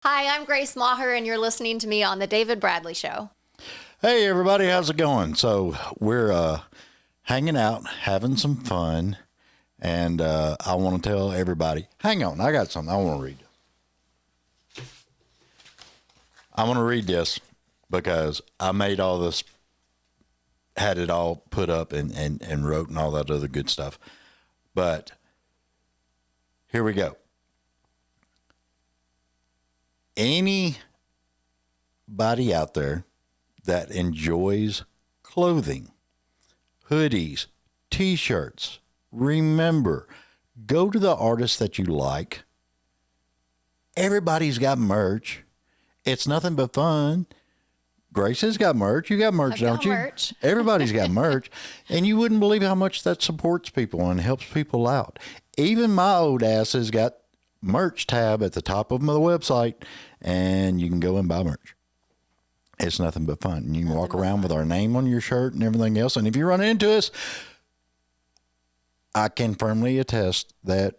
Hi, I'm Grace Maher, and you're listening to me on The David Bradley Show. Hey, everybody, how's it going? So we're hanging out, having some fun, and I want to tell everybody, hang on, I got something I want to read. I want to read this because I made all this, had it all put up and wrote and all that other good stuff. But here we go. Anybody out there that enjoys clothing, hoodies, t-shirts, remember, go to the artists that you like. Everybody's got merch. It's nothing but fun. Grace has got merch. You got merch, don't you? Merch. Everybody's got merch. And you wouldn't believe how much that supports people and helps people out. Even my old ass has got merch tab at the top of my website, and you can go and buy merch. It's nothing but fun. And you can walk around with our name on your shirt and everything else. And if you run into us, I can firmly attest that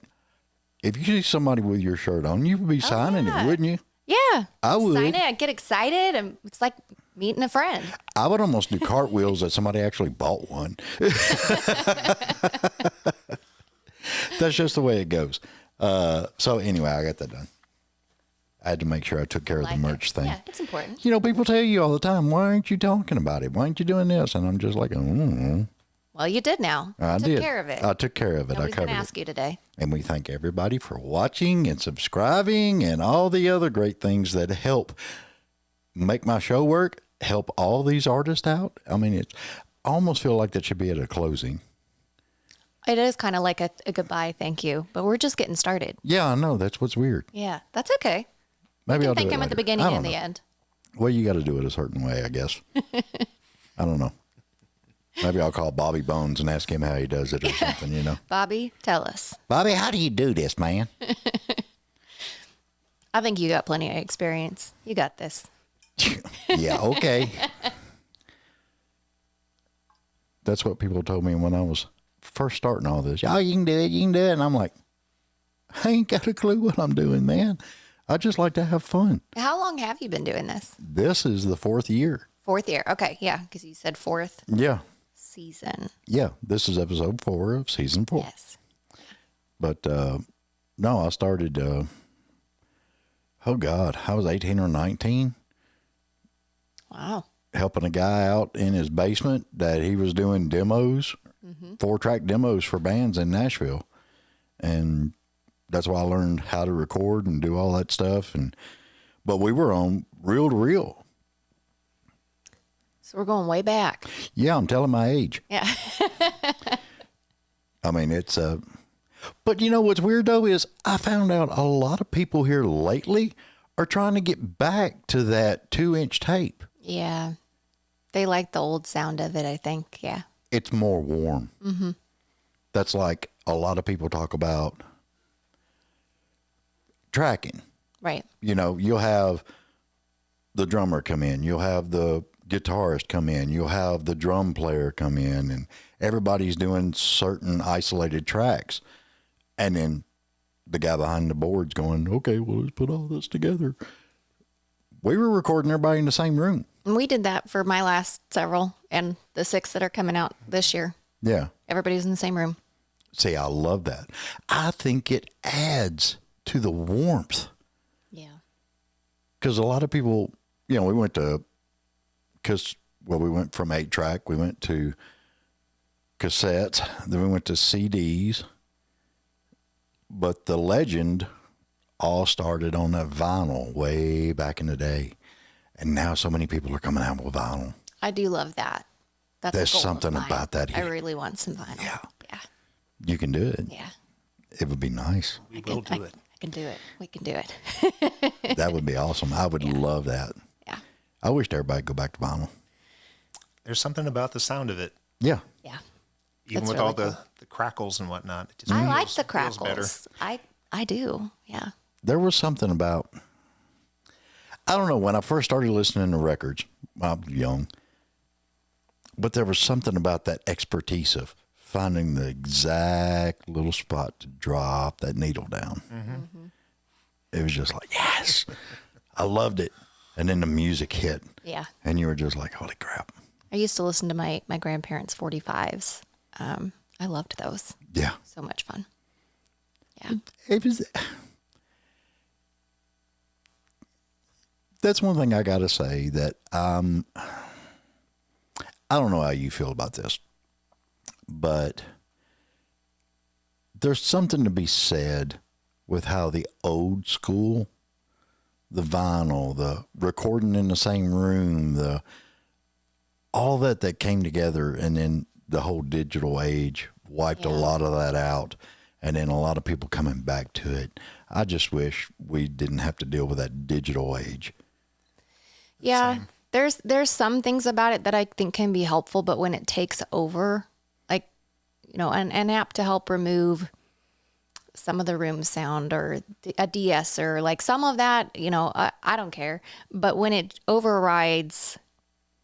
if you see somebody with your shirt on, you would be signing it, wouldn't you? Yeah. I would. Sign it. I get excited. And it's like meeting a friend. I would almost do cartwheels that somebody actually bought one. That's just the way it goes. So anyway, I got that done. I had to make sure I took care of the merch thing. Yeah, it's important. You know, people tell you all the time, why aren't you talking about it? Why aren't you doing this? And I'm just like, Well, you did now. I took did. care of it. I took care of it. Nobody's I covered going to ask you today. And we thank everybody for watching and subscribing and all the other great things that help make my show work, help all these artists out. I mean, I almost feel like that should be at a closing. It is kind of like a goodbye, thank you, but we're just getting started. Yeah, I know. That's what's weird. Yeah, that's okay. Maybe I'll do it I'm later. at the beginning and the end. Well, you got to do it a certain way, I guess. I don't know. Maybe I'll call Bobby Bones and ask him how he does it or something, you know. Bobby, tell us. Bobby, how do you do this, man? I think you got plenty of experience. You got this. Yeah, okay. That's what people told me when I was first starting all this. Oh, you can do it, you can do it. And I'm like, I ain't got a clue what I'm doing, man. I just like to have fun. How long have you been doing this? This is the 4th year. 4th year. Okay, yeah, because you said 4th Yeah. season. Yeah, this is episode 4 of season 4. Yes. But no, I started, oh God, I was 18 or 19. Wow. Helping a guy out in his basement that he was doing demos, 4-track demos for bands in Nashville. And that's why I learned how to record and do all that stuff. But we were on reel to reel. So we're going way back. Yeah, I'm telling my age. Yeah. I mean, it's but you know what's weird though is I found out a lot of people here lately are trying to get back to that 2-inch tape. Yeah. They like the old sound of it, I think. Yeah. It's more warm. Mm-hmm. That's like a lot of people talk about tracking. Right. You know, you'll have the drummer come in, you'll have the guitarist come in, you'll have the drum player come in, and everybody's doing certain isolated tracks. And then the guy behind the board's going, okay, well, let's put all this together. We were recording everybody in the same room. And we did that for my last several and the 6 that are coming out this year. Yeah. Everybody's in the same room. See, I love that. I think it adds to the warmth. Yeah. Because a lot of people, you know, we went from 8-track, we went to cassettes, then we went to CDs. But the legend all started on that vinyl way back in the day. And now so many people are coming out with vinyl. I do love that. That's There's a goal of something mine. about that here. I really want some vinyl. Yeah. Yeah. You can do it. Yeah. It would be nice. We will do it. I can do it. We can do it. That would be awesome. I would love that. Yeah. I wish everybody would go back to vinyl. There's something about the sound of it, Yeah. Yeah. even That's with really all cool. the crackles and whatnot. It just I like feels- the feels better. crackles. I do. Yeah. There was something about, I don't know, when I first started listening to records, I was young, but there was something about that expertise of finding the exact little spot to drop that needle down. Mm-hmm. It was just like, yes, I loved it. And then the music hit. Yeah. And you were just like, holy crap. I used to listen to my grandparents' 45s. I loved those. Yeah. So much fun. Yeah. It was. That's one thing I got to say that I don't know how you feel about this, but there's something to be said with how the old school, the vinyl, the recording in the same room, all that came together, and then the whole digital age wiped a lot of that out, and then a lot of people coming back to it. I just wish we didn't have to deal with that digital age. Yeah. There's some things about it that I think can be helpful, but when it takes over, like, an app to help remove some of the room sound or a de-esser, like some of that, I don't care. But when it overrides,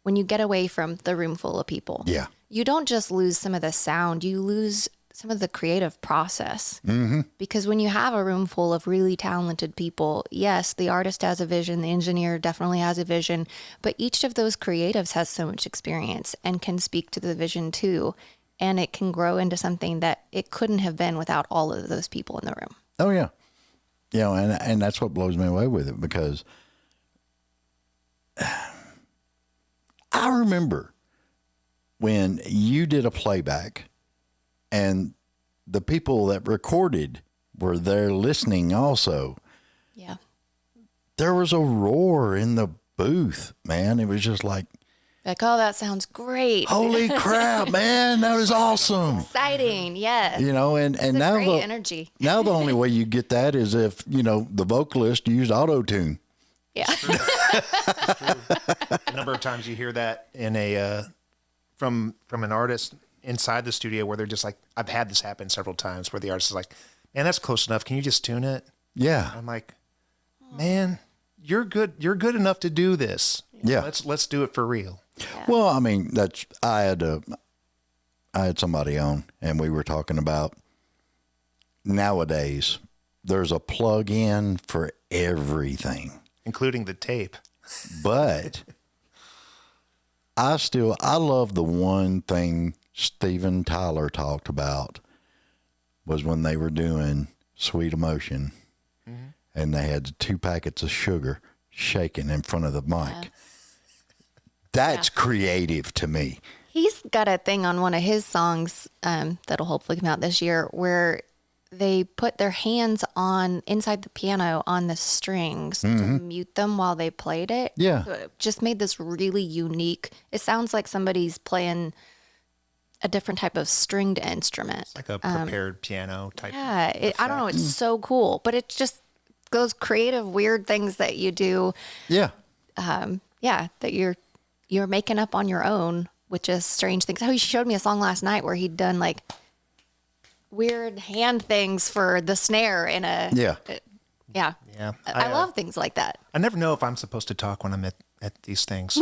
when you get away from the room full of people, you don't just lose some of the sound, you lose some of the creative process. Mm-hmm. Because when you have a room full of really talented people, yes, the artist has a vision, the engineer definitely has a vision, but each of those creatives has so much experience and can speak to the vision too. And it can grow into something that it couldn't have been without all of those people in the room. Oh, yeah. And that's what blows me away with it, because I remember when you did a playback and the people that recorded were there listening also. Yeah. There was a roar in the booth, man. It was just like, oh, that sounds great. holy crap, man, that was awesome. Exciting, yes. And now great energy. Now the only way you get that is if, the vocalist used auto-tune. Yeah. A number of times you hear that in from an artist inside the studio where they're just like, I've had this happen several times where the artist is like, man, that's close enough. Can you just tune it? Yeah. I'm like, man, you're good. You're good enough to do this. Yeah. Let's do it for real. Yeah. Well, I mean, I had somebody on and we were talking about nowadays there's a plug-in for everything, Including the tape. but I love the one thing Steven Tyler talked about was when they were doing Sweet Emotion, and they had 2 packets of sugar shaking in front of the mic. That's creative to me. He's got a thing on one of his songs that'll hopefully come out this year where they put their hands inside the piano on the strings to mute them while they played it. Yeah. So it just made this really unique. It sounds like somebody's playing a different type of stringed instrument. Like a prepared piano type. Yeah. I don't know. It's so cool, but it's just those creative, weird things that you do. Yeah. That you're making up on your own, which is strange things. Oh, he showed me a song last night where he'd done like weird hand things for the snare in a Yeah. Yeah. I love things like that. I never know if I'm supposed to talk when I'm at these things.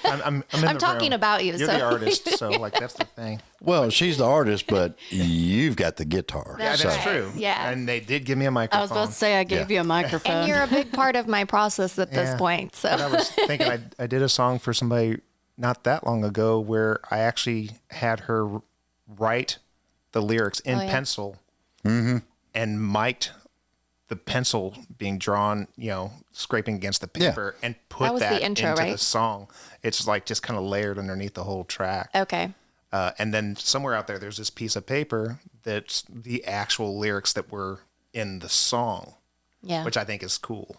I'm talking about you, You're so. the artist, so like that's the thing. Well, she's the artist, but you've got the guitar. Yeah, that's right. true. Yeah. And they did give me a I microphone. was about to say I gave you a microphone. And you're a big part of my process at this Yeah. point. So But I was thinking I did a song for somebody not that long ago where I actually had her write the lyrics in pencil and mic'd the pencil being drawn, scraping against the paper and That put was that the intro, into right? the song. It's like just kind of layered underneath the whole track. okay. And then somewhere out there's this piece of paper that's the actual lyrics that were in the song, Yeah. which I think is cool.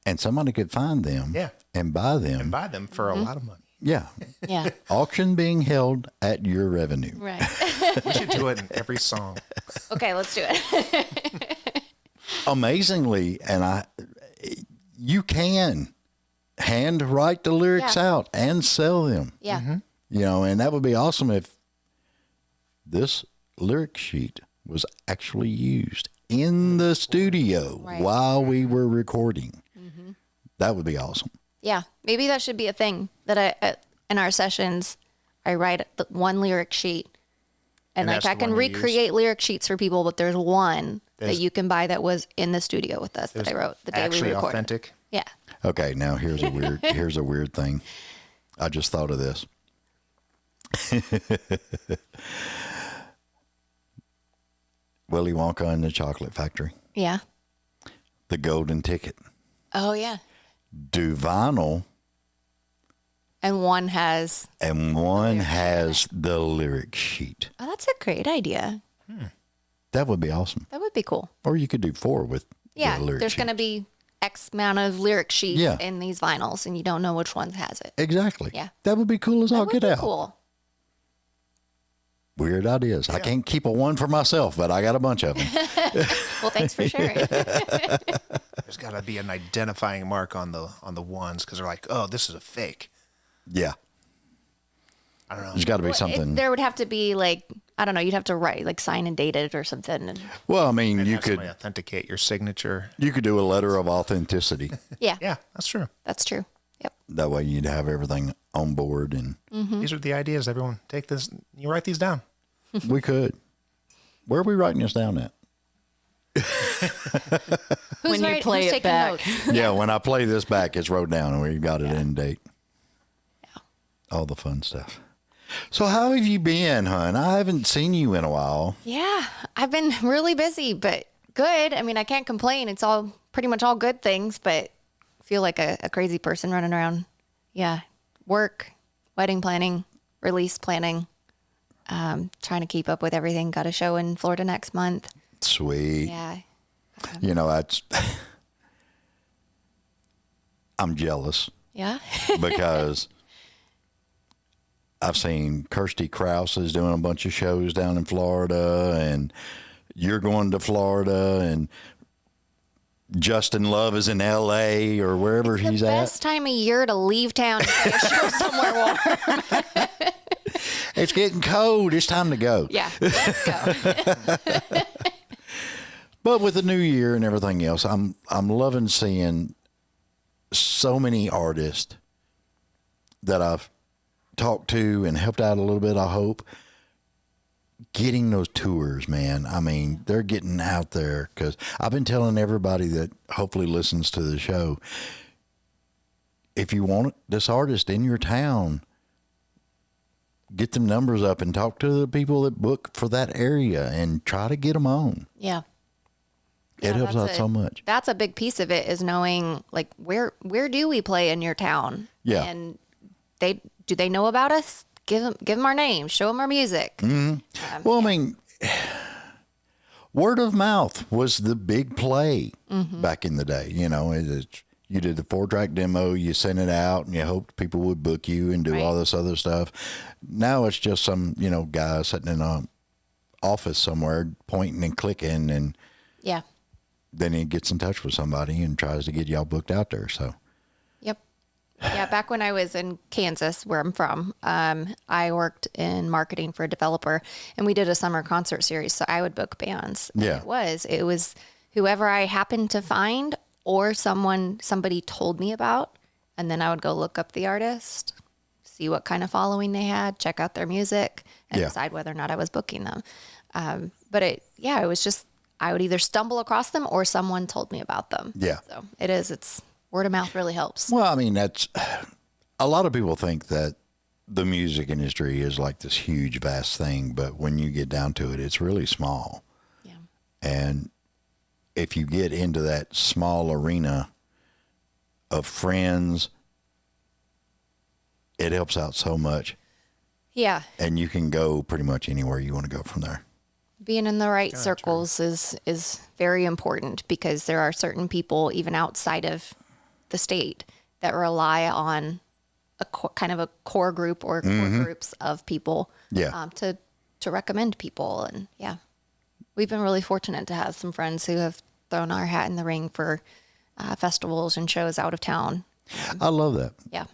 And somebody could find them and buy them. And buy them for a lot of money. Yeah. Yeah. Auction being held at your revenue. Right. We should do it in every song. Okay, let's do it. Amazingly, you can hand write the lyrics out and sell them. Yeah. And that would be awesome if this lyric sheet was actually used in the studio while we were recording. That would be awesome. Yeah. Maybe that should be a thing that in our sessions, I write one lyric sheet. And that's I the can one you recreate lyric sheets for people, but there's one that That's- you can buy that was in the studio with us that I wrote the day we Actually recorded. authentic. Yeah. Okay, now here's a weird thing. I just thought of this. Willy Wonka and the Chocolate Factory. Yeah. The Golden Ticket. Oh, yeah. Do vinyl, And one has... has the lyric sheet. Oh, that's a great idea. That would be awesome. That would be cool. Or you could do 4 with Yeah, the lyric there's sheet. going to be X amount of lyric sheets Yeah. in these vinyls, and you don't know which one has it. Exactly. Yeah. That would be cool as all That would get be out. cool. Weird ideas. I can't keep a one for myself, but I got a bunch of them. Well, thanks for sharing. There's got to be an identifying mark on the ones because they're like, oh, this is a fake. Yeah. I don't know. There's got to be something. There would have to be like, I don't know, you'd have to write, like sign and date it or something. And Well, I mean, And you have somebody could authenticate your signature. do a letter of authenticity. yeah, Yeah, that's true. that's true. Yep. That way you'd have everything on board, and These are the ideas. Everyone, take this. You write these down. we could. Where are we writing this down at? Who's play it taking back. notes? Yeah, when I play this back, it's wrote down and we've got it in date. Yeah. All the fun stuff. So how have you been, hon? I haven't seen you in a while. Yeah, I've been really busy, but good. I mean, I can't complain. It's all pretty much all good things, but I feel like a crazy person running around. Yeah, work, wedding planning, release planning, trying to keep up with everything. Got a show in Florida next month. Sweet. Yeah. You know, I'm jealous Yeah. because I've seen Kirsty Krause is doing a bunch of shows down in Florida, and you're going to Florida, and Justin Love is in L.A. or wherever he's The at. best time of year to leave town and play a show somewhere warm. It's getting cold. It's time to go. Yeah, let's go. But with the new year and everything else, I'm loving seeing so many artists that I've talked to and helped out a little bit, I hope, getting those tours, man. I mean, they're getting out there, because I've been telling everybody that hopefully listens to the show, if you want this artist in your town, get them numbers up and talk to the people that book for that area and try to get them on. Yeah. It helps out so much. That's a big piece of it, is knowing like where do we play in your town? Yeah. And do they know about us? Give them our name, show them our music. Well, I mean, word of mouth was the big play back in the day. You know, you did the 4-track demo, you sent it out, and you hoped people would book you and do all this other stuff. Now it's just some, guy sitting in an office somewhere pointing and clicking, and Yeah. then he gets in touch with somebody and tries to get y'all booked out there. So, Yep. Yeah, back when I was in Kansas, where I'm from, I worked in marketing for a developer, and we did a summer concert series. So I would book bands. And Yeah. It was whoever I happened to find, or somebody told me about, and then I would go look up the artist, see what kind of following they had, check out their music, and Yeah. decide whether or not I was booking them. But it was just, I would either stumble across them or someone told me about them. Yeah. So it's word of mouth really helps. well, I mean, that's a lot of people think that the music industry is like this huge, vast thing, but when you get down to it, it's really small. Yeah. And if you get into that small arena of friends, it helps out so much. Yeah. And you can go pretty much anywhere you want to go from there. Being in the right circles is very important, because there are certain people even outside of the state that rely on kind of a core group or core groups of people Yeah. to recommend people. And yeah, we've been really fortunate to have some friends who have thrown our hat in the ring for festivals and shows out of town. I love that. Yeah.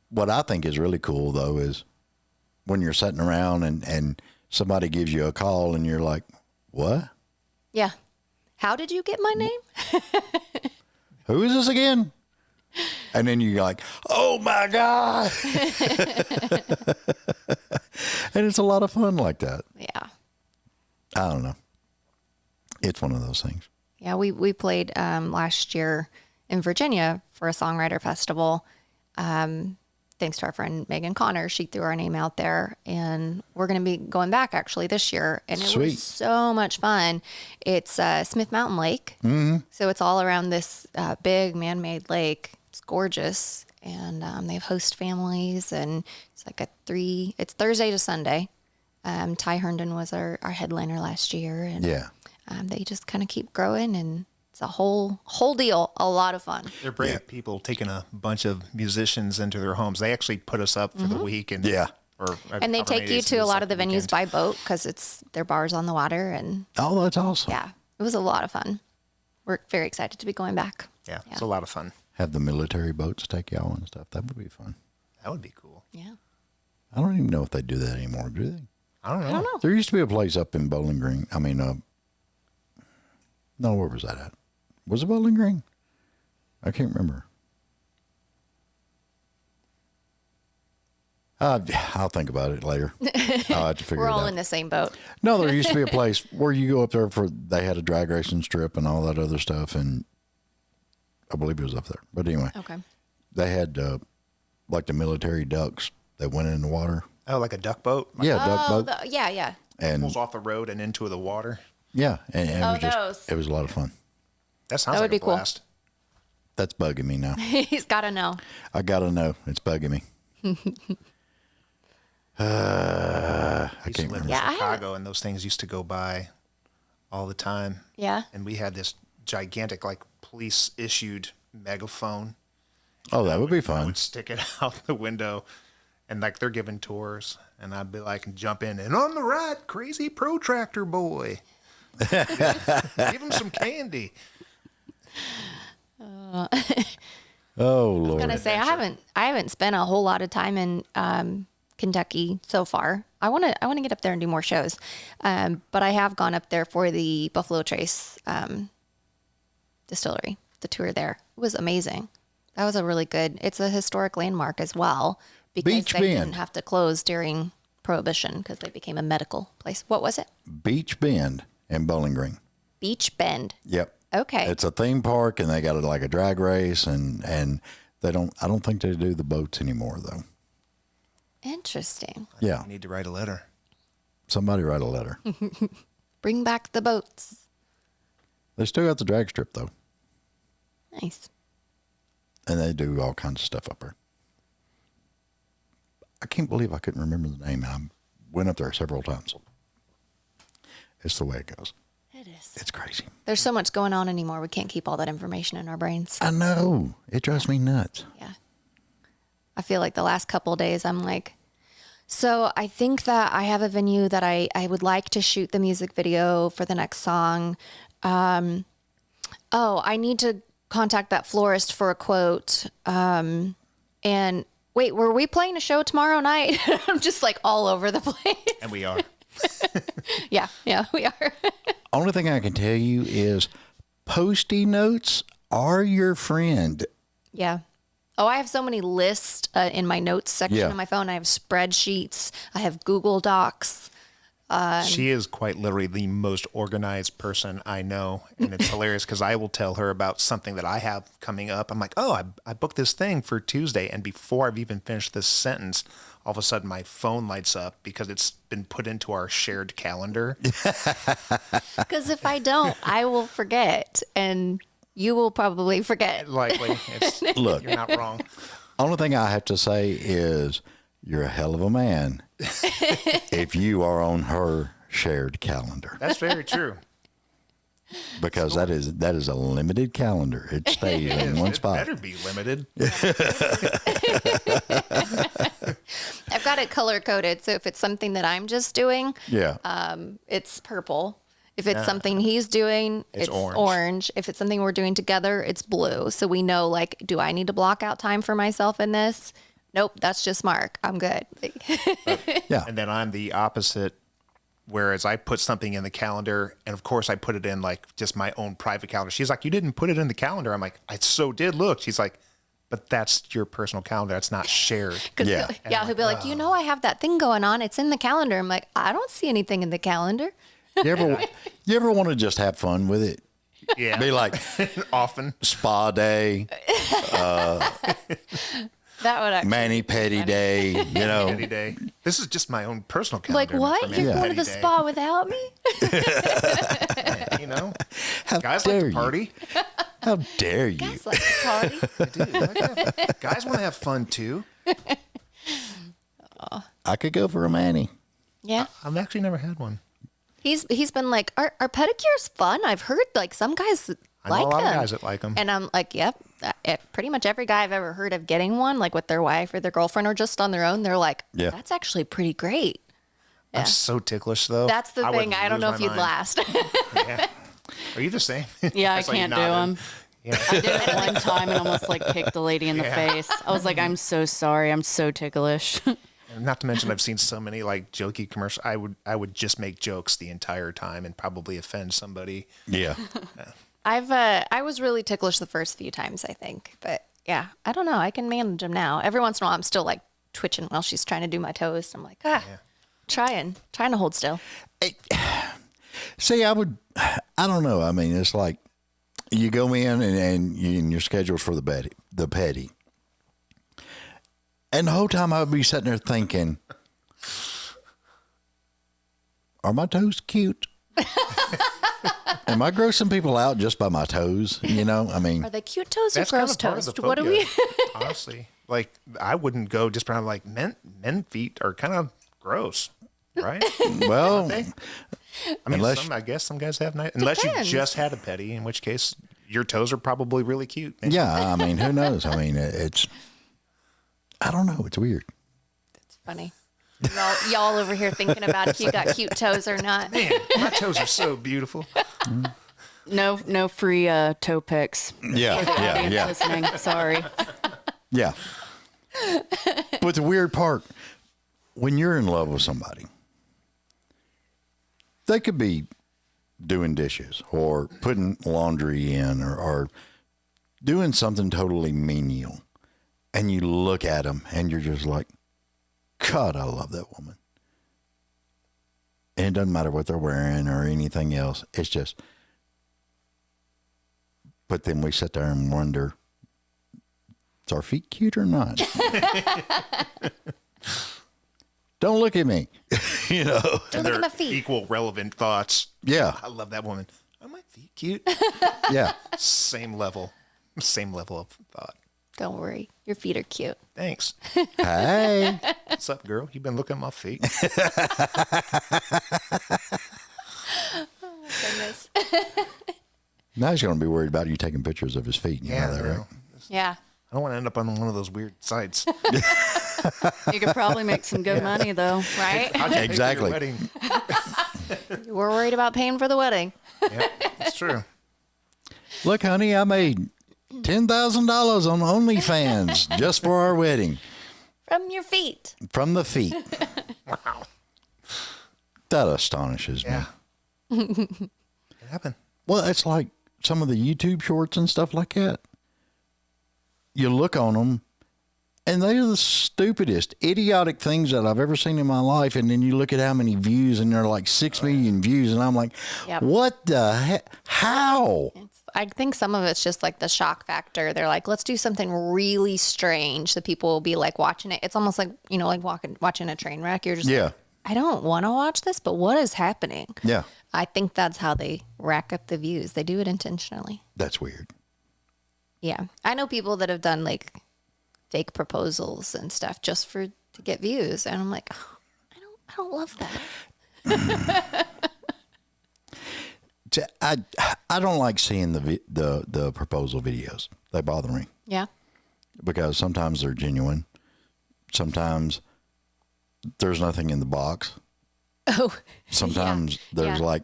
What I think is really cool, though, is when you're sitting around and somebody gives you a call and you're like, what? Yeah. How did you get my name? Who is this again? And then you're like, oh my God. And it's a lot of fun like that. Yeah. I don't know. It's one of those things. Yeah, we played last year in Virginia for a songwriter festival. Thanks to our friend Megan Connor, she threw our name out there, and we're going to be going back actually this year. And it Sweet. was so much fun. It's Smith Mountain Lake. So it's all around this big man-made lake. It's gorgeous. And they have host families, and it's like it's Thursday to Sunday. Ty Herndon was our headliner last year, and they just kind of keep growing, and it's a whole deal. A lot of fun. They're brave people taking a bunch of musicians into their homes. They actually put us up for the week, and and they take you to a lot of the venues by boat because it's their bars on the water, and Oh, that's awesome. yeah, it was a lot of fun. We're very excited to be going back. Yeah, it's a lot of fun. Have the military boats take y'all and stuff. That would be fun. That would be cool. Yeah. I don't even know if they do that anymore, do they? I don't know. There used to be a place up in Bowling Green. I mean, no, where was that at? Was it Bowling Green? I can't remember. I'll think about it later. I'll have to figure We're it all out. in the same boat. No, there used to be a place where you go up there they had a drag racing strip and all that other stuff, and I believe it was up there. But anyway, Okay. they had like the military ducks that went in the water. Oh, like a duck boat? Yeah, duck boat. Yeah. And Pulls off the road and into the water. yeah, and it was those. it was a lot of fun. That sounds That like would a be cool. blast. That's bugging me now. He's got to know. I gotta know. It's bugging me. I I used to can't live remember. in Yeah, I Chicago, and those things used to go by all the time. Yeah. And we had this gigantic, like, police-issued megaphone. Oh, that would be I fun. would stick it out the window, and, like, they're giving tours, and I'd be like, jump in, and on the right, crazy protractor boy. Give him some candy. Oh I was Lord. gonna say I haven't spent a whole lot of time in Kentucky so far. I want to get up there and do more shows, but I have gone up there for the Buffalo Trace distillery, the tour there. It was amazing. That was a really good. It's a historic landmark as well because Beach they Bend. didn't have to close during Prohibition because they became a medical place. What was it? Beach Bend in Bowling Green. Beach Bend. Yep. Okay. It's a theme park, and they got like a drag race, and they don't. I don't think they do the boats anymore, though. Interesting. Yeah. You need to write a letter. Somebody write a letter. Bring back the boats. They still got the drag strip though, Nice. and they do all kinds of stuff up there. I can't believe I couldn't remember the name. I went up there several times. It's the way it goes. It is. It's crazy. There's so much going on anymore. We can't keep all that information in our brains. I know. It drives me nuts. Yeah. I feel like the last couple of days, I'm like, so I think that I have a venue that I would like to shoot the music video for the next song. I need to contact that florist for a quote. And wait, were we playing a show tomorrow night? I'm just like all over the place. And we are. Yeah, we are. Only thing I can tell you is Post-it notes are your friend. Yeah. Oh, I have so many lists in my notes section Yeah. of my phone. I have spreadsheets. I have Google Docs. She is quite literally the most organized person I know. And it's hilarious because I will tell her about something that I have coming up. I'm like, oh, I booked this thing for Tuesday. And before I've even finished this sentence, all of a sudden my phone lights up because it's been put into our shared calendar. Because if I don't, I will forget. And you will probably forget. Likely. Look, You're not wrong. only thing I have to say is you're a hell of a man if you are on her shared calendar, That's very true. because that is a limited calendar. It stays in one It spot. better be limited. I've got it color coded. So if it's something that I'm just doing, Yeah. it's purple. If it's something he's doing, it's orange. If it's something we're doing together, it's blue. So we know, like, do I need to block out time for myself in this? Nope, that's just Mark. I'm good. Yeah. And then I'm the opposite. Whereas I put something in the calendar, and of course I put it in like just my own private calendar. She's like, you didn't put it in the calendar. I'm like, I so did. Look. She's like, but that's your personal calendar. It's not shared. Yeah. He'll be like, I have that thing going on. It's in the calendar. I'm like, I don't see anything in the calendar. You ever want to just have fun with it? Yeah. Be like Often. spa day, That would actually mani-pedi day, Any day. This is just my own personal calendar. like, what? for You're going to mani-pedi the day. spa without me? You know? How Guys dare like to you? party. How dare you? Guys like to party. Guys want to have fun too. I could go for a mani. Yeah. I've actually never had one. He's been like, are pedicures fun? I've heard like some guys I know like a lot them. of guys that like them. And I'm like, yep. Pretty much every guy I've ever heard of getting one, like with their wife or their girlfriend or just on their own, they're like, Yeah. that's actually pretty great. I'm so ticklish though. That's the would thing. I don't lose know if my you'd mind. last. Yeah. Are you the same? Yeah, I That's why you can't do nodded. them. Yeah. I did it one time and almost like kicked the lady in the face. I was like, I'm so sorry. I'm so ticklish. And not to mention, I've seen so many like jokey commercials. I would just make jokes the entire time and probably offend somebody. Yeah. I was really ticklish the first few times, I think. But yeah, I don't know. I can manage them now. Every once in a while, I'm still like twitching while she's trying to do my toes. I'm like, trying to hold still. See, I don't know. I mean, it's like you go in and you're scheduled for the pedi. And the whole time I would be sitting there thinking, are my toes cute? Am I grossing people out just by my toes? I mean, Are they cute toes or That's gross kind of part of toes? the What do phobia, we? honestly, like I wouldn't go just around like men feet are kind of gross, right? well, I mean, Unless- I guess some guys have nice, unless you Depends. just had a pedi, in which case your toes are probably really cute. yeah, I mean, who knows? I mean, I don't know. It's weird. It's funny. Y'all over here thinking about if you got cute toes or not. Man, my toes are so beautiful. No free toe pics. Yeah, Listening. Sorry. yeah. But the weird part, when you're in love with somebody, they could be doing dishes or putting laundry in or doing something totally menial. And you look at them and you're just like, God, I love that woman. And it doesn't matter what they're wearing or anything else. It's just, but then we sit there and wonder, is our feet cute or not? Don't look at me. Don't look at my feet. Equal relevant thoughts. Yeah. I love that woman. Are my feet cute? Yeah. Same level of thought. Don't worry. Your feet are cute. Thanks. Hey. What's up, girl? You been looking at my feet? Goodness. Now he's going to be worried about you taking pictures of his feet. You know that, right? Yeah. I don't want to end up on one of those weird sites. You could probably make some good money though. Right? I'll just pay for your Exactly. wedding. We're worried about paying for the wedding. Yep, that's true. Look, honey, I made $10,000 on OnlyFans just for our wedding From your feet. from the feet. Wow. That astonishes me. Yeah. It happened. Well, it's like some of the YouTube shorts and stuff like that. You look on them, and they're the stupidest, idiotic things that I've ever seen in my life. And then you look at how many views, and they're like 6 million views. And I'm like, Yep. what the heck? How? I think some of it's just like the shock factor. They're like, let's do something really strange that people will be like watching it. It's almost like, like watching a train wreck. You're just Yeah. like, I don't want to watch this, but what is happening? Yeah. I think that's how they rack up the views. They do it intentionally. That's weird. Yeah. I know people that have done like fake proposals and stuff just to get views. And I'm like, oh, I don't love that. I don't like seeing the proposal videos. They bother me Yeah. because sometimes they're genuine. Sometimes there's nothing in the box. Oh. Sometimes there's Yeah. like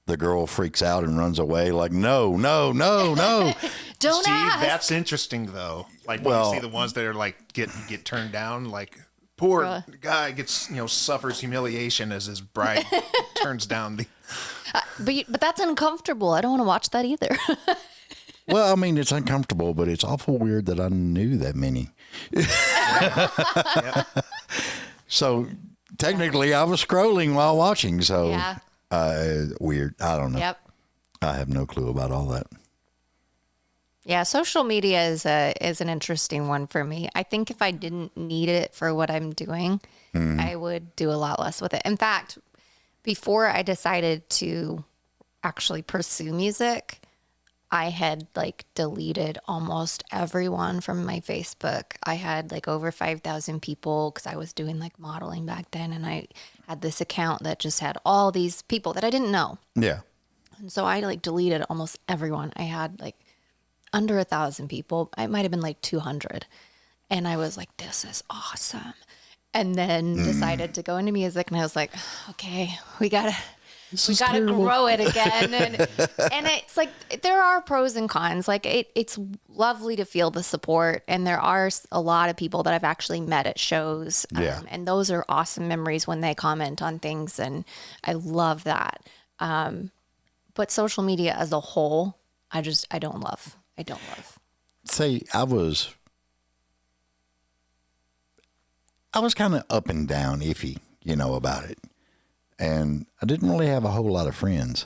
the girl freaks out and runs away like, no. Don't See, ask. that's interesting though. Like when Well- you see the ones that are like get turned down, like poor Bruh. guy gets suffers humiliation as his bride turns down the. But that's uncomfortable. I don't want to watch that either. Well, I mean, it's uncomfortable, but it's awful weird that I knew that many. Yeah. So technically I was scrolling while watching. So Yeah. weird. I don't know. Yep. I have no clue about all that. Yeah, social media is an interesting one for me. I think if I didn't need it for what I'm doing, I would do a lot less with it. In fact, before I decided to actually pursue music, I had like deleted almost everyone from my Facebook. I had like over 5,000 people because I was doing like modeling back then. And I had this account that just had all these people that I didn't know. Yeah. And so I like deleted almost everyone. I had like under 1,000 people. It might have been like 200. And I was like, this is awesome. And then decided to go into music. And I was like, okay, we gotta grow it again. And it's like, there are pros and cons. Like it's lovely to feel the support. And there are a lot of people that I've actually met at shows. Yeah. And those are awesome memories when they comment on things. And I love that. But social media as a whole, I don't love. See, I was kind of up and down, iffy, about it. And I didn't really have a whole lot of friends.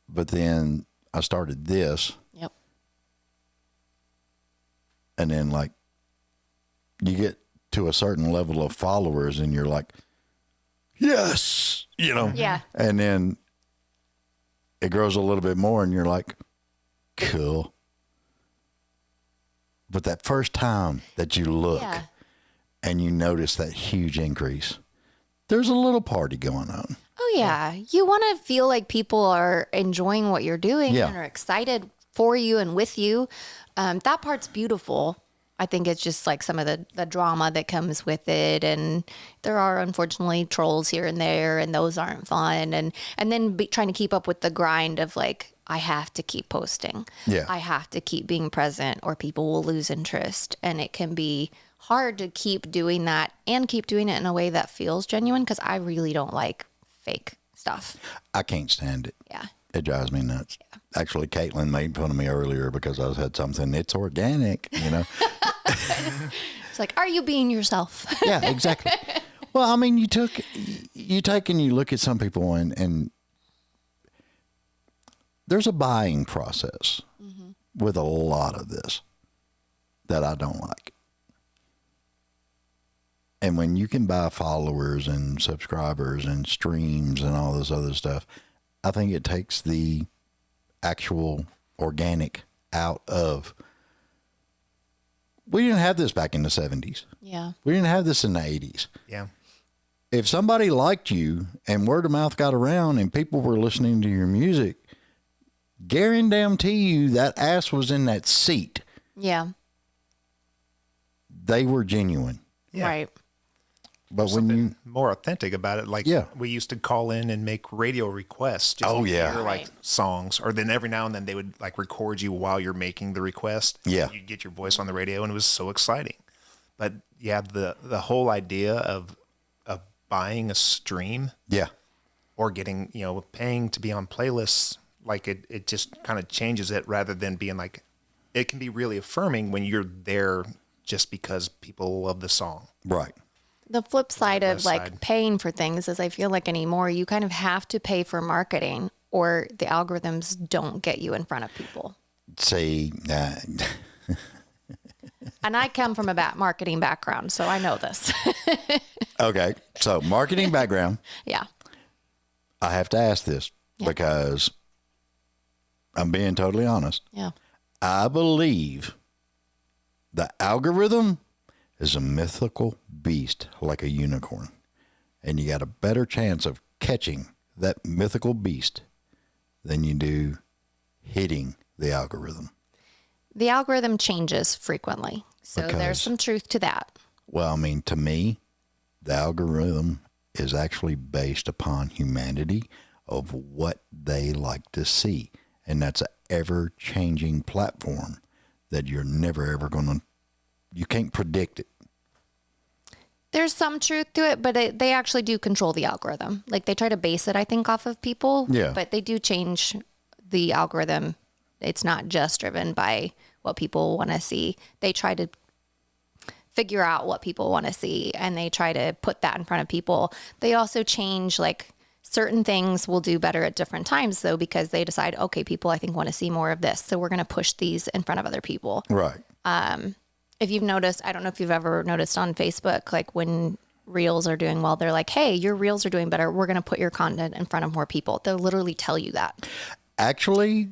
But then I started this. Yep. And then, like, you get to a certain level of followers and you're like, yes, Yeah. And then it grows a little bit more and you're like, cool. But that first time that you look and you notice that huge increase, there's a little party going on. Oh, yeah. You want to feel like people are enjoying what you're doing and are excited for you and with you. That part's beautiful. I think it's just like some of the drama that comes with it. And there are unfortunately trolls here and there, and those aren't fun. And then trying to keep up with the grind of like, I have to keep posting. Yeah. I have to keep being present or people will lose interest. And it can be hard to keep doing that and keep doing it in a way that feels genuine, because I really don't like fake stuff. I can't stand it. Yeah. It drives me nuts. Yeah. Actually, Caitlin made fun of me earlier because I said something, it's organic, It's like, are you being yourself? Yeah, exactly. Well, I mean, you take and you look at some people and there's a buying process with a lot of this that I don't like. And when you can buy followers and subscribers and streams and all this other stuff, I think it takes the actual organic out of. We didn't have this back in the 70s. Yeah. We didn't have this in the 80s. Yeah. If somebody liked you and word of mouth got around and people were listening to your music, guarantee you that ass was in that seat. Yeah. They were genuine. Yeah. Right. But when you more authentic about it, like we used to call in and make radio requests. Just to hear, like songs, or then every now and then they would like record you while you're making the request. Yeah, you'd get your voice on the radio, and it was so exciting. But yeah, the whole idea of buying a stream, or getting paying to be on playlists, like it just kind of changes it, rather than being like, it can be really affirming when you're there just because people love the song. Right. The flip side of like paying for things is I feel like anymore, you kind of have to pay for marketing or the algorithms don't get you in front of people. See, and I come from a marketing background, so I know this. Okay. So marketing background. Yeah. I have to ask this because I'm being totally honest. Yeah. I believe the algorithm is a mythical beast like a unicorn. And you got a better chance of catching that mythical beast than you do hitting the algorithm. The algorithm changes frequently. So there's some truth to that. Well, I mean, to me, the algorithm is actually based upon humanity of what they like to see. And that's an ever-changing platform that you're never, ever going to, you can't predict it. There's some truth to it, but they actually do control the algorithm. Like they try to base it, I think, off of people. Yeah. But they do change the algorithm. It's not just driven by what people want to see. They try to figure out what people want to see and they try to put that in front of people. They also change like certain things will do better at different times though, because they decide, okay, people I think want to see more of this. So we're going to push these in front of other people. Right. If you've noticed, I don't know if you've ever noticed on Facebook, like when reels are doing well, they're like, hey, your reels are doing better. We're going to put your content in front of more people. They'll literally tell you that. Actually,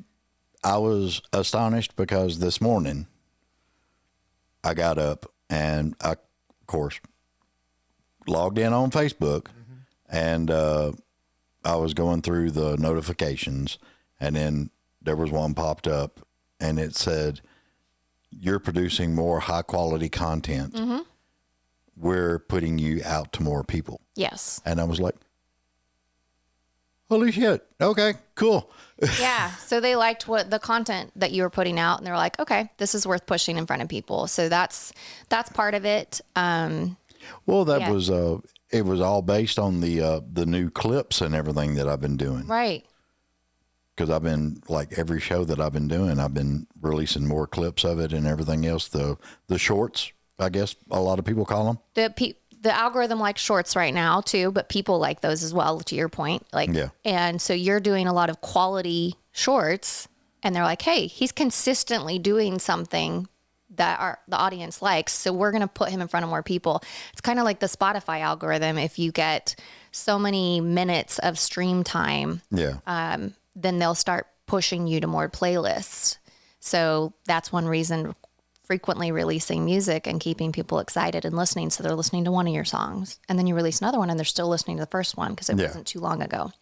I was astonished because this morning I got up and I, of course, logged in on Facebook and I was going through the notifications, and then there was one popped up and it said, you're producing more high quality content. We're putting you out to more people. Yes. And I was like, holy shit. Okay, cool. Yeah. So they liked what the content that you were putting out, and they're like, okay, this is worth pushing in front of people. So that's part of it. Well, that was, it was all based on the new clips and everything that I've been doing. Right. Because I've been, like, every show that I've been doing, I've been releasing more clips of it and everything else. The shorts, I guess a lot of people call them. The algorithm likes shorts right now too, but people like those as well, to your point. Like, yeah. And so you're doing a lot of quality shorts, and they're like, hey, he's consistently doing something that the audience likes, so we're going to put him in front of more people. It's kind of like the Spotify algorithm. If you get so many minutes of stream time, then they'll start pushing you to more playlists. So that's one reason frequently releasing music and keeping people excited and listening. So they're listening to one of your songs, and then you release another one and they're still listening to the first one because it wasn't too long ago.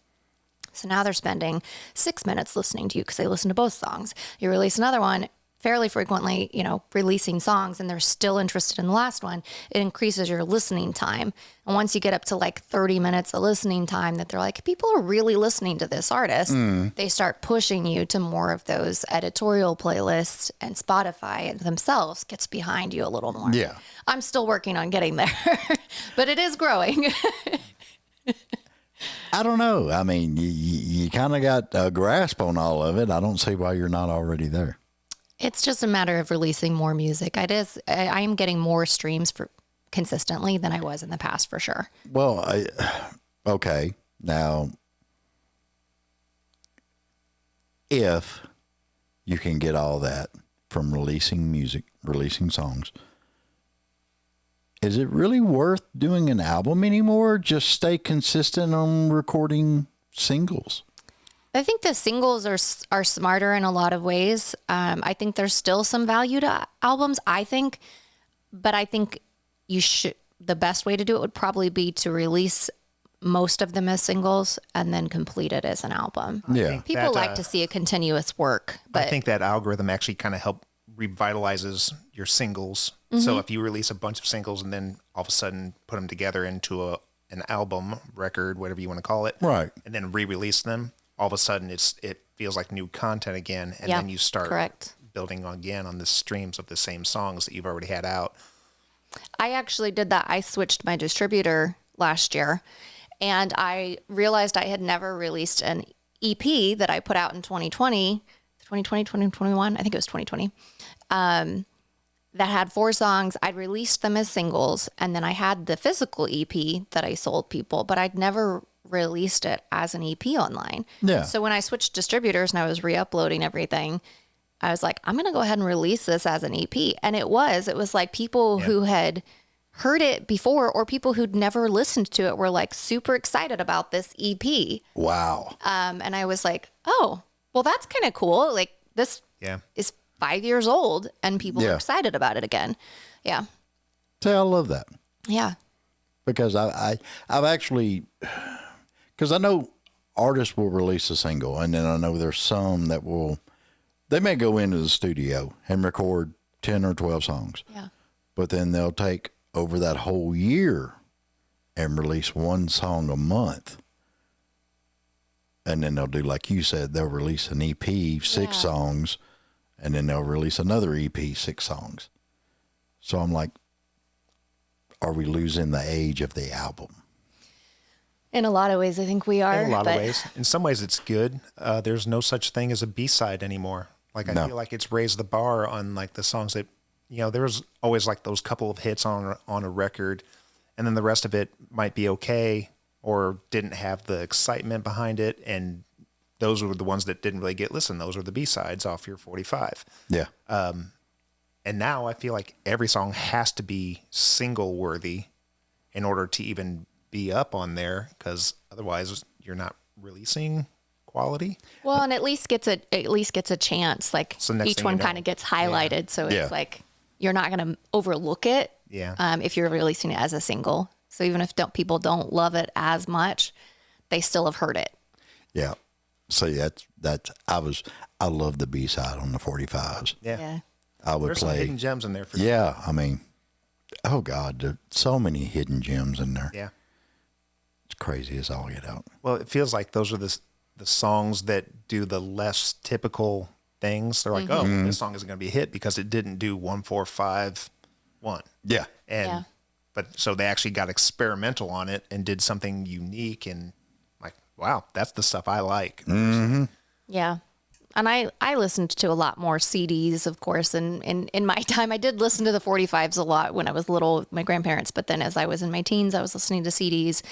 So now they're spending 6 minutes listening to you because they listen to both songs. You release another one fairly frequently, releasing songs, and they're still interested in the last one. It increases your listening time. And once you get up to like 30 minutes of listening time that they're like, people are really listening to this artist, they start pushing you to more of those editorial playlists, and Spotify themselves gets behind you a little more. Yeah. I'm still working on getting there, but it is growing. I don't know. I mean, you kind of got a grasp on all of it. I don't see why you're not already there. It's just a matter of releasing more music. I am getting more streams consistently than I was in the past, for sure. Well, okay. Now, if you can get all that from releasing music, releasing songs, is it really worth doing an album anymore? Just stay consistent on recording singles. I think the singles are smarter in a lot of ways. I think there's still some value to albums, but I think the best way to do it would probably be to release most of them as singles and then complete it as an album. Yeah. People like to see a continuous work. But I think that algorithm actually kind of revitalizes your singles. So if you release a bunch of singles and then all of a sudden put them together into an album, record, whatever you want to call it, right, and then re-release them, all of a sudden it feels like new content again, and then you start building again on the streams of the same songs that you've already had out. I actually did that. I switched my distributor last year, and I realized I had never released an EP that I put out in 2020, 2021, I think it was 2020, that had 4 songs. I'd released them as singles, and then I had the physical EP that I sold people, but I'd never released it as an EP online. Yeah. So when I switched distributors and I was re-uploading everything, I was like, I'm going to go ahead and release this as an EP. And it was like people who had heard it before, or people who'd never listened to it, were like super excited about this EP. Wow. And I was like, oh, well, that's kind of cool. Like, this is 5 years old and people are excited about it again. Yeah. See, I love that. Yeah. Because I've actually, because I know artists will release a single, and then I know there's some that they may go into the studio and record 10 or 12 songs. Yeah. But then they'll take over that whole year and release one song a month. And then they'll do, like you said, they'll release an EP, 6 songs, and then they'll release another EP, 6 songs. So I'm like, are we losing the age of the album? In a lot of ways, I think we are. In a lot of ways. In some ways, it's good. There's no such thing as a B-side anymore. Like, I feel like it's raised the bar on, like, the songs that, there's always, like, those couple of hits on a record, and then the rest of it might be okay, or didn't have the excitement behind it. And those were the ones that didn't really get listened. Those were the B-sides off your 45. Yeah. And now I feel like every song has to be single worthy in order to even be up on there, because otherwise you're not releasing quality. Well, and at least gets a chance. Like So next each thing one you know- kind of gets highlighted, so Yeah. it's like you're not going to overlook it. Yeah. If you're releasing it as a single, so even if people don't love it as much, they still have heard it. Yeah. See, that's I love the B-side on the 45s. Yeah. I would There's some play. hidden gems in there for sure. Yeah. I mean, oh God, there's so many hidden gems in there. Yeah. It's crazy as all get out. Well, it feels like those are the songs that do the less typical things. They're like, oh, this song isn't going to be a hit because it didn't do 1, 4, 5, 1. Yeah. And Yeah. but so they actually got experimental on it and did something unique, and like, wow, that's the stuff I like. Yeah. And I listened to a lot more CDs, of course. And in my time, I did listen to the 45s a lot when I was little with my grandparents. But then as I was in my teens, I was listening to CDs.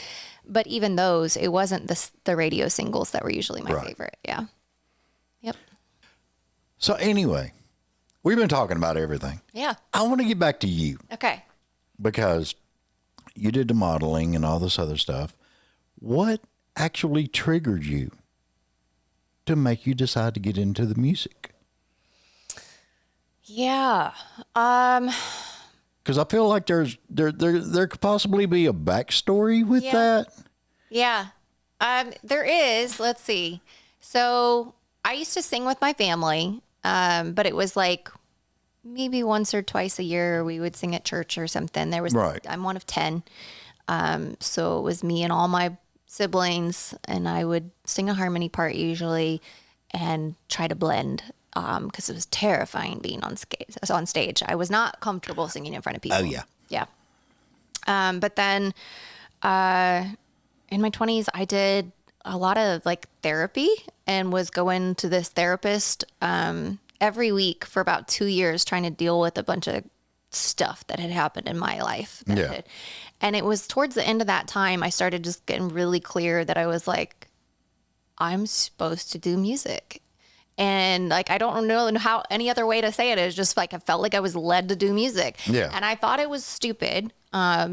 But even those, it wasn't the radio singles that were usually my favorite. Yeah. Yep. So anyway, we've been talking about everything. Yeah. I want to get back to you Okay. because you did the modeling and all this other stuff. What actually triggered you to make you decide to get into the music? Yeah. Because I feel like there could possibly be a backstory with Yeah. that. Yeah. There is. Let's see. So I used to sing with my family, but it was like maybe once or twice a year we would sing at church or something. Right. I'm one of 10. So it was me and all my siblings, and I would sing a harmony part usually and try to blend because it was terrifying being on stage. I was not comfortable singing in front of people. Oh, yeah. Yeah. But then in my 20s, I did a lot of like therapy and was going to this therapist every week for about 2 years trying to deal with a bunch of stuff that had happened in my life. Yeah. And it was towards the end of that time, I started just getting really clear that I was like, I'm supposed to do music. And like, I don't know how any other way to say it is, just like I felt like I was led to do music. Yeah. And I thought it was stupid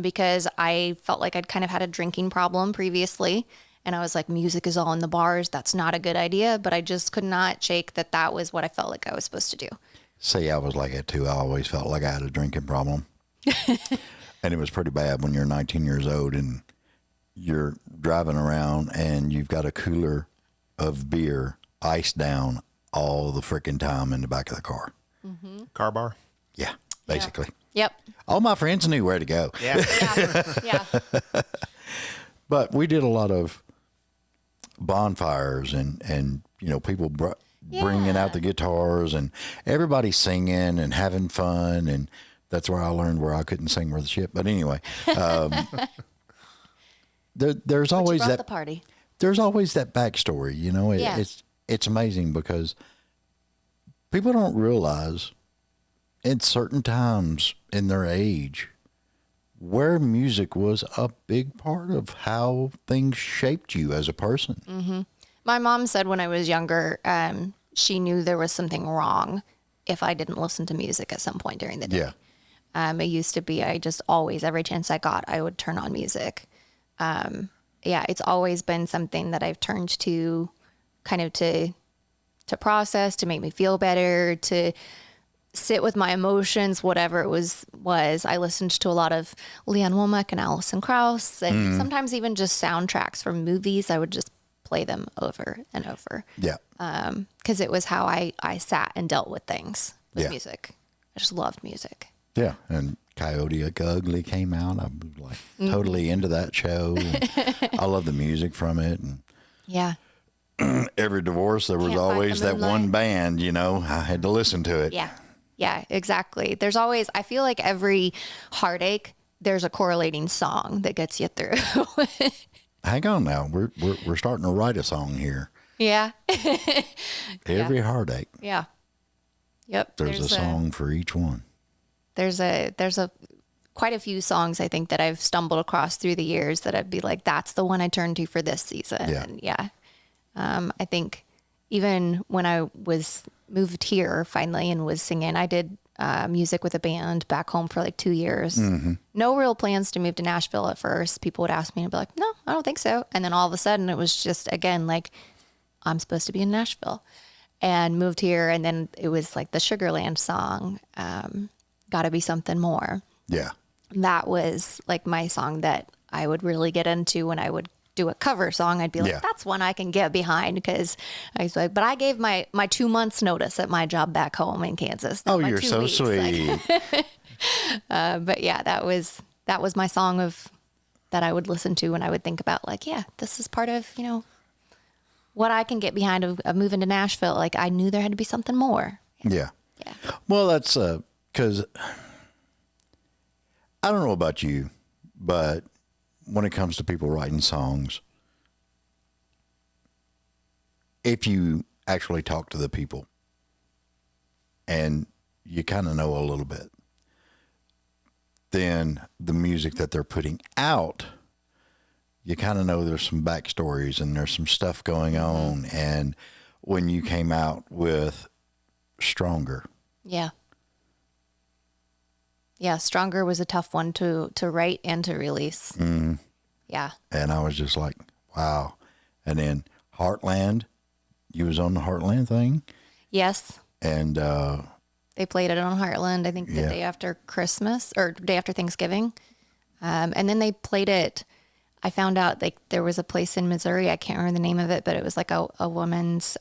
because I felt like I'd kind of had a drinking problem previously. And I was like, music is all in the bars. That's not a good idea. But I just could not shake that was what I felt like I was supposed to do. See, I was like that too. I always felt like I had a drinking problem. And it was pretty bad when you're 19 years old and you're driving around and you've got a cooler of beer iced down all the freaking time in the back of the car. Car bar. Yeah, basically. Yep. All my friends knew where to go. Yeah. Yeah. But we did a lot of bonfires and you know, people bringing out the guitars and everybody singing and having fun. And that's where I learned where I couldn't sing worth a shit. But anyway, there's always Brought that the party. there's always that backstory, you know. Yeah. It's amazing because people don't realize in certain times in their age where music was a big part of how things shaped you as a person. My mom said when I was younger, she knew there was something wrong if I didn't listen to music at some point during the day. Yeah. It used to be I just always, every chance I got, I would turn on music. Yeah, it's always been something that I've turned to kind of to process, to make me feel better, to sit with my emotions, whatever it was. I listened to a lot of Leanne Womack and Alison Krauss, and sometimes even just soundtracks from movies. I would just play them over and over. Yeah. Because it was how I sat and dealt with things with Yeah. music. I just loved music. Yeah. And Coyote Ugly came out. I was like totally into that show. And I love the music from it. And Yeah. every divorce, there was Can't Fight always the that one Moonlight. band, you know, I had to listen to it. Yeah. Yeah, exactly. There's always, I feel like every heartache, there's a correlating song that gets you through. Hang on now. We're starting to write a song here. Yeah. Every heartache, Yeah. Yep. there's a song for each one. There's a quite a few songs I think that I've stumbled across through the years that I'd be like, that's the one I turned to for this season. Yeah. And yeah. I think even when I was moved here finally and was singing, I did music with a band back home for like 2 years. No real plans to move to Nashville at first. People would ask me and I'd be like, no, I don't think so. And then all of a sudden it was just, again, like, I'm supposed to be in Nashville, and moved here. And then it was like the Sugarland song, Gotta Be Something More. Yeah. That was like my song that I would really get into when I would do a cover song. I'd be like, that's one I can get behind, because I was like, but I gave my 2 months notice at my job back home in Kansas. Oh, you're so sweet. But yeah, that was my song that I would listen to when I would think about like, yeah, this is part of, what I can get behind of moving to Nashville. Like, I knew there had to be something more. Yeah. Yeah. Well, that's because I don't know about you, but when it comes to people writing songs, if you actually talk to the people and you kind of know a little bit, then the music that they're putting out, you kind of know there's some backstories and there's some stuff going on. And when you came out with Stronger. Yeah. Yeah. Stronger was a tough one to write and to release. Yeah. And I was just like, wow. And then Heartland, you was on the Heartland thing. Yes. And they played it on Heartland, I think the day after Christmas or day after Thanksgiving. And then they played it. I found out like there was a place in Missouri, I can't remember the name of it, but it was like a woman's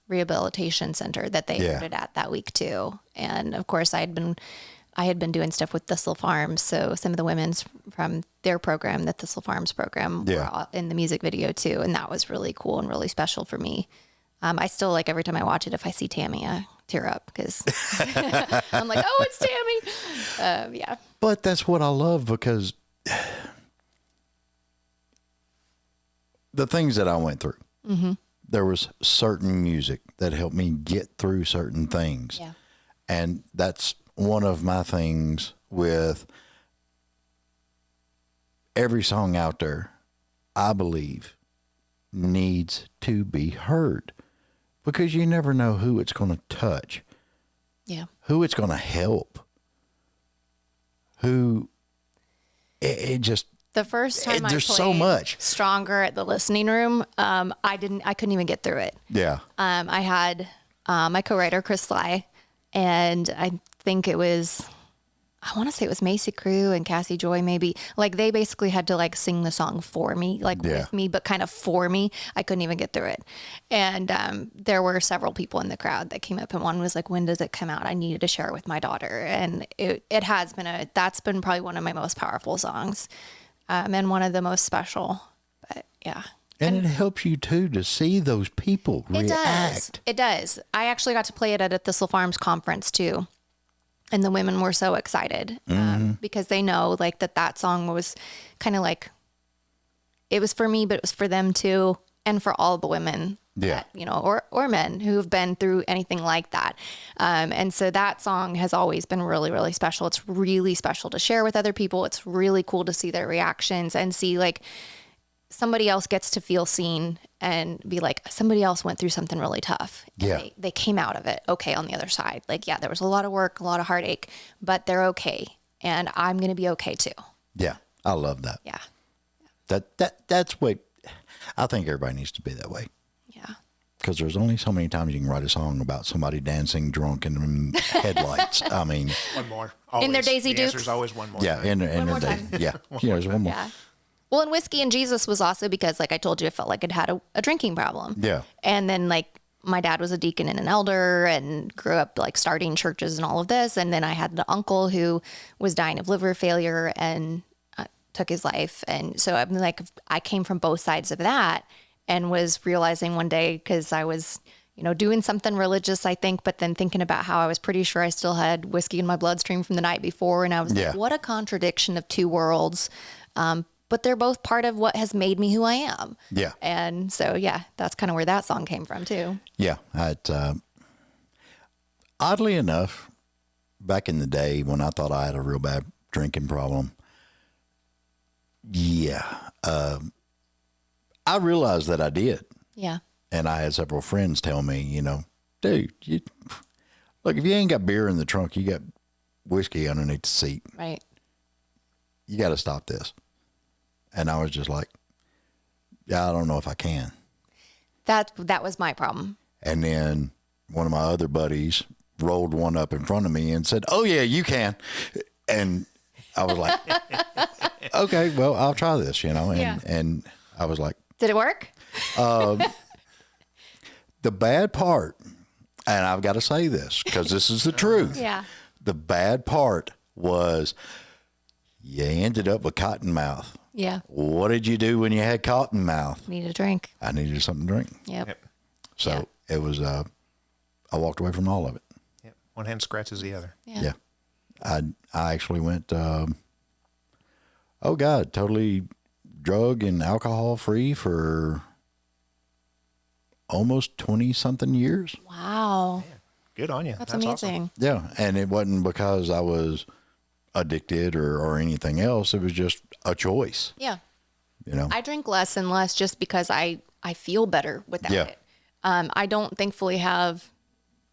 rehabilitation center that they put it at that week too. And of course I had been doing stuff with Thistle Farms. So some of the women's from their program, the Thistle Farms program, were in the music video too. And that was really cool and really special for me. I still, like, every time I watch it, if I see Tammy, I tear up because I'm like, oh, it's Tammy. Yeah. But that's what I love, because the things that I went through, there was certain music that helped me get through certain things. Yeah. And that's one of my things with every song out there, I believe, needs to be heard, because you never know who it's going to touch. Yeah. Who it's going to help. Who it just, the first time I there's played so much Stronger at the listening room, I couldn't even get through it. Yeah. I had my co-writer Chris Sly, and I think it was, I want to say it was Macy Crew and Cassie Joy, maybe. Like, they basically had to like sing the song for me, like with me, but kind of for me. I couldn't even get through it. And there were several people in the crowd that came up, and one was like, when does it come out? I needed to share it with my daughter. And it has been that's been probably one of my most powerful songs, and one of the most special. But yeah. And it helps you too to see those people react. It does. I actually got to play it at a Thistle Farms conference too. And the women were so excited because they know like that song was kind of like, it was for me, but it was for them too. And for all the women, that, or men who've been through anything like that. And so that song has always been really, really special. It's really special to share with other people. It's really cool to see their reactions and see like somebody else gets to feel seen and be like, somebody else went through something really tough. And they came out of it okay on the other side. Like, yeah, there was a lot of work, a lot of heartache, but they're okay. And I'm going to be okay too. Yeah. I love that. Yeah. That's what I think everybody needs to be that way. Yeah. Because there's only so many times you can write a song about somebody dancing drunk in the headlights. I mean, one more. Always. In their Daisy the Dukes. answer's always one more. Yeah. In their day. Yeah. There's one more. Yeah. Well, and Whiskey and Jesus was also because, like I told you, I felt like I'd had a drinking problem. Yeah. And then, like, my dad was a deacon and an elder and grew up, like, starting churches and all of this. And then I had an uncle who was dying of liver failure and took his life. And so I'm like, I came from both sides of that and was realizing one day, because I was, doing something religious, I think, but then thinking about how I was pretty sure I still had whiskey in my bloodstream from the night before. And I was like, what a contradiction of two worlds. But they're both part of what has made me who I am. Yeah. And so, yeah, that's kind of where that song came from too. Yeah. Oddly enough, back in the day when I thought I had a real bad drinking problem, I realized that I did. Yeah. And I had several friends tell me, you know, dude, look, if you ain't got beer in the trunk, you got whiskey underneath the seat. Right. You got to stop this. And I was just like, yeah, I don't know if I can. That was my problem. And then one of my other buddies rolled one up in front of me and said, oh, yeah, you can. And I was like, okay, well, I'll try this, you know. And I was like, did it work? The bad part, and I've got to say this because this is the truth. Yeah. The bad part was you ended up with cotton mouth. Yeah. What did you do when you had cotton mouth? Need a drink. I needed something to drink. Yep. So it was, I walked away from all of it. Yep. One hand scratches the other. Yeah. I actually went, totally drug and alcohol free for almost 20 something years. Wow. Man, good on you. That's awesome. amazing. Yeah. And it wasn't because I was addicted or anything else. It was just a choice. Yeah. You know, I drink less and less just because I feel better without it. I don't thankfully have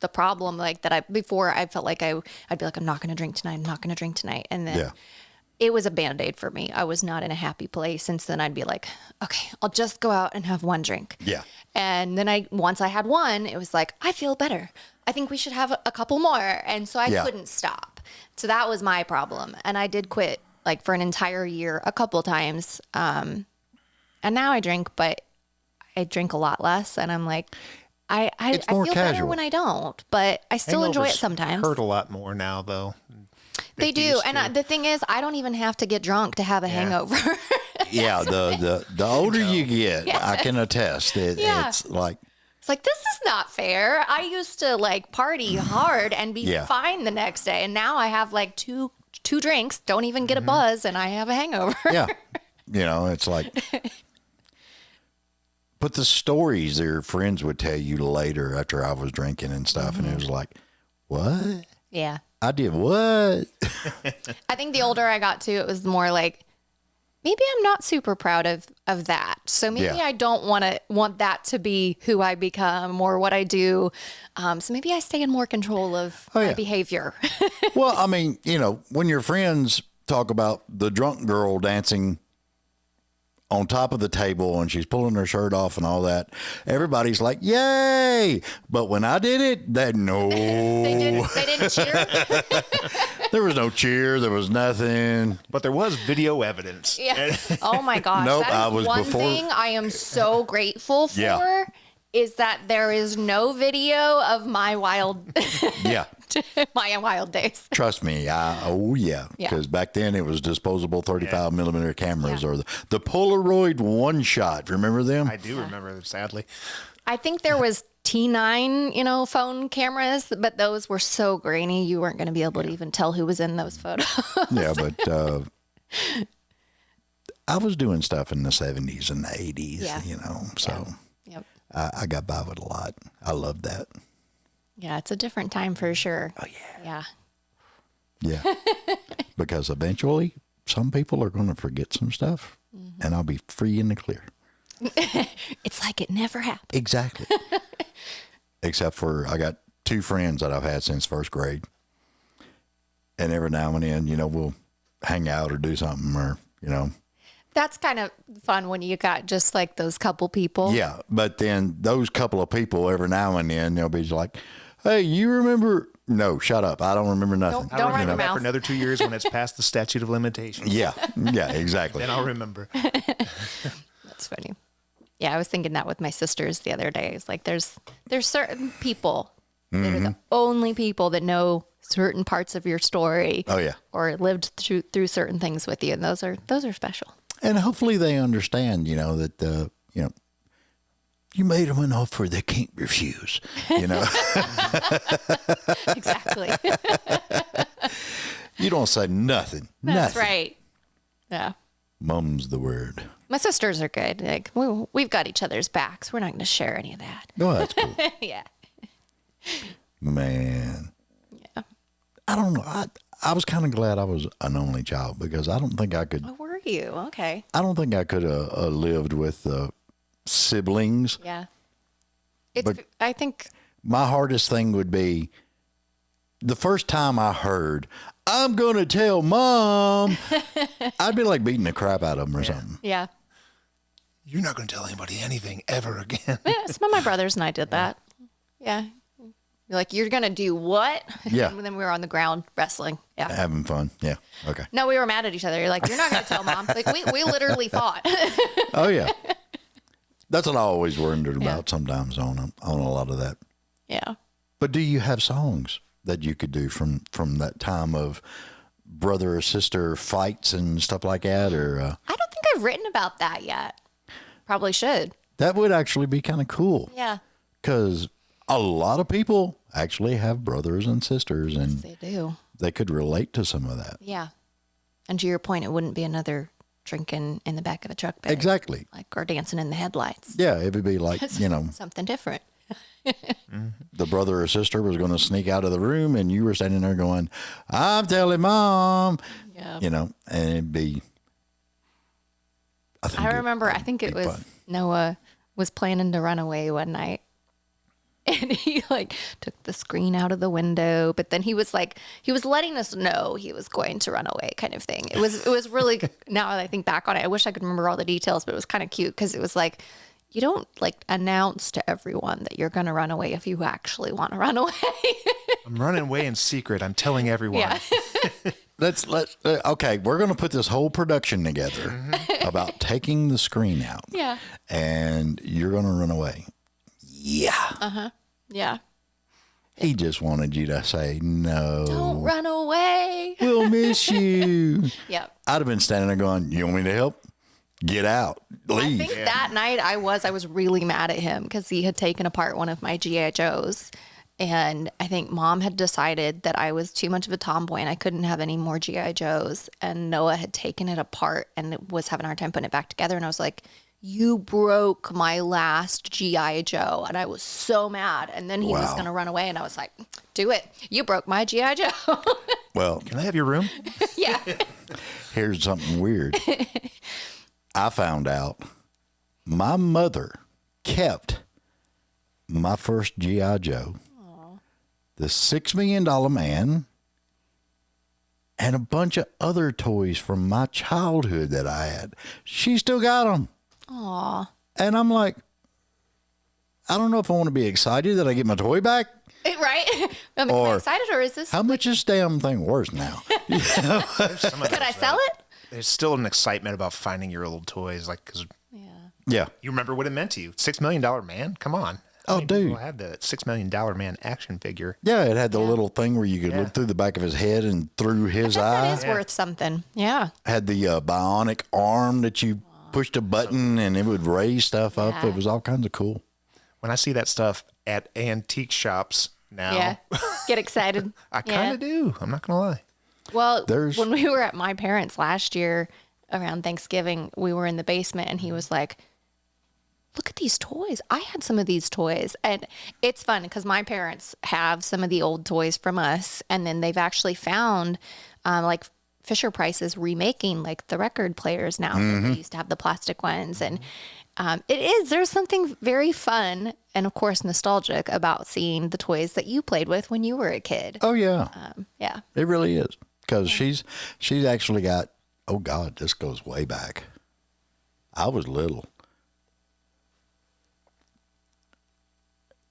the problem like that. Before I felt like I'd be like, I'm not going to drink tonight. I'm not going to drink tonight. And then it was a Band-Aid for me. I was not in a happy place. And so then I'd be like, okay, I'll just go out and have one drink. Yeah. And then once I had one, it was like, I feel better. I think we should have a couple more. And so I couldn't stop. So that was my problem. And I did quit like for an entire year, a couple times. And now I drink, but I drink a lot less. And I'm like, I feel better when I don't, but I still enjoy it sometimes. Hurt a lot more now, though. They do. And the thing is, I don't even have to get drunk to have a hangover. Yeah. The older you get, I can attest that it's like, this is not fair. I used to like party hard and be fine the next day. And now I have like two drinks, don't even get a buzz, and I have a hangover. Yeah. You know, it's like, but the stories their friends would tell you later after I was drinking and stuff, and it was like, what? Yeah. I did what? I think the older I got to, it was more like, maybe I'm not super proud of that. So maybe I don't want that to be who I become or what I do. So maybe I stay in more control of my behavior. Well, I mean, you know, when your friends talk about the drunk girl dancing on top of the table and she's pulling her shirt off and all that, everybody's like, yay. But when I did it, they didn't cheer. There was no cheer. There was nothing. But there was video evidence. Yeah. Oh my gosh. Nope, that is one thing I am so grateful for is that there is no video of my wild my wild days. Trust me. Because back then it was disposable 35 millimeter cameras or the Polaroid one shot. Remember them? I do remember them, sadly. I think there was T9, phone cameras, but those were so grainy you weren't going to be able to even tell who was in those photos. Yeah, but I was doing stuff in the 70s and the 80s, so I got by with a lot. I love that. Yeah, it's a different time for sure. Oh, yeah. Yeah. Yeah. Because eventually some people are going to forget some stuff and I'll be free in the clear. It's like it never happened. Exactly. Except for I got two friends that I've had since first grade. And every now and then, we'll hang out or do something or. That's kind of fun when you got just like those couple people. Yeah. But then those couple of people every now and then, they'll be like, hey, you remember? No, shut up. I don't remember nothing. Don't run your that mouth. for another 2 years when it's past the statute of limitations. Yeah. Yeah, exactly. Then I'll remember. That's funny. Yeah, I was thinking that with my sisters the other day. It's like there's certain people that are the only people that know certain parts of your story. Oh, yeah. Or lived through certain things with you, and those are special. And hopefully they understand, that, you made them an offer they can't refuse, Exactly. You don't say nothing. That's nothing. right. Yeah. Mum's the word. My sisters are good. Like we've got each other's backs. We're not going to share any of that. Oh, that's cool. Yeah. Man. Yeah. I don't know. I was kind of glad I was an only child because I don't think I could. Oh, were you? Okay. I don't think I could have lived with siblings. Yeah. I think My hardest thing would be the first time I heard, I'm going to tell Mom, I'd be like beating the crap out of them or something. yeah. You're not going to tell anybody anything ever again. Yeah, some of my brothers and I did that. Yeah. You're like, you're going to do what? Yeah. And then we were on the ground wrestling. Yeah. Having fun. Yeah. Okay. No, we were mad at each other. You're like, you're not going to tell Mom. Like, we literally fought. Oh, yeah. That's what I always wondered about sometimes on a lot of that. Yeah. But do you have songs that you could do from that time of brother or sister fights and stuff like that? Or I don't think I've written about that yet. Probably should. that would actually be kind of cool. Yeah. Because a lot of people actually have brothers and sisters, and They do. they could relate to some of that. Yeah. And to your point, it wouldn't be another drinking in the back of a truck bed. Exactly. Like, or dancing in the headlights. Yeah, it would be like, Something different. the brother or sister was going to sneak out of the room and you were standing there going, I'm Mom. Yeah. And it'd be. I think it was fun. Noah was planning to run away one night. And he like took the screen out of the window, but then he was letting us know he was going to run away, kind of thing. It was really, now that I think back on it, I wish I could remember all the details, but it was kind of cute because it was like, you don't like announce to everyone that you're going to run away if you actually want to run away. I'm running away in secret. I'm telling everyone. Yeah. Okay, we're going to put this whole production together about taking the screen out. Yeah. And you're going to run away. Yeah. Yeah. He just wanted you to say, no. Don't run away. We'll miss you. Yep. I'd have been standing there going, you want me to help? Get out. Leave. I think that night I was really mad at him because he had taken apart one of my G.I. Joes. And I think Mom had decided that I was too much of a tomboy and I couldn't have any more G.I. Joes. And Noah had taken it apart and was having a hard time putting it back together. And I was like, you broke my last G.I. Joe. And I was so mad. And then he was going to run away. And I was like, do it. You broke my G.I. Joe. Well, Can I have your room? Yeah. here's something weird. I found out my mother kept my first G.I. Joe, the $6 Million Man, and a bunch of other toys from my childhood that I had. She still got them. Aw. And I'm like, I don't know if I want to be excited that I get my toy back. Right? Am I excited or is this? How much is this damn thing worth now? Could I sell it? There's still an excitement about finding your old toys, like because Yeah. you remember what it meant to you. $6 Million Man, come on. Oh, dude. People had the $6 Million Man action figure. Yeah, it had the little thing where you could look through the back of his head and through his eye. That is worth something. Yeah. Had the bionic arm that you pushed a button and it would raise stuff up. Yeah. It was all kinds of cool. When I see that stuff at antique shops now, Yeah. Get excited. I kind of do. I'm not going to lie. Well, There's- when we were at my parents' last year around Thanksgiving, we were in the basement and he was like, look at these toys. I had some of these toys. And it's fun because my parents have some of the old toys from us. And then they've actually found like Fisher Price is remaking like the record players now. They used to have the plastic ones. And there's something very fun and of course nostalgic about seeing the toys that you played with when you were a kid. Oh, yeah. Yeah. It really is. Because she's actually got, oh, God, this goes way back. I was little.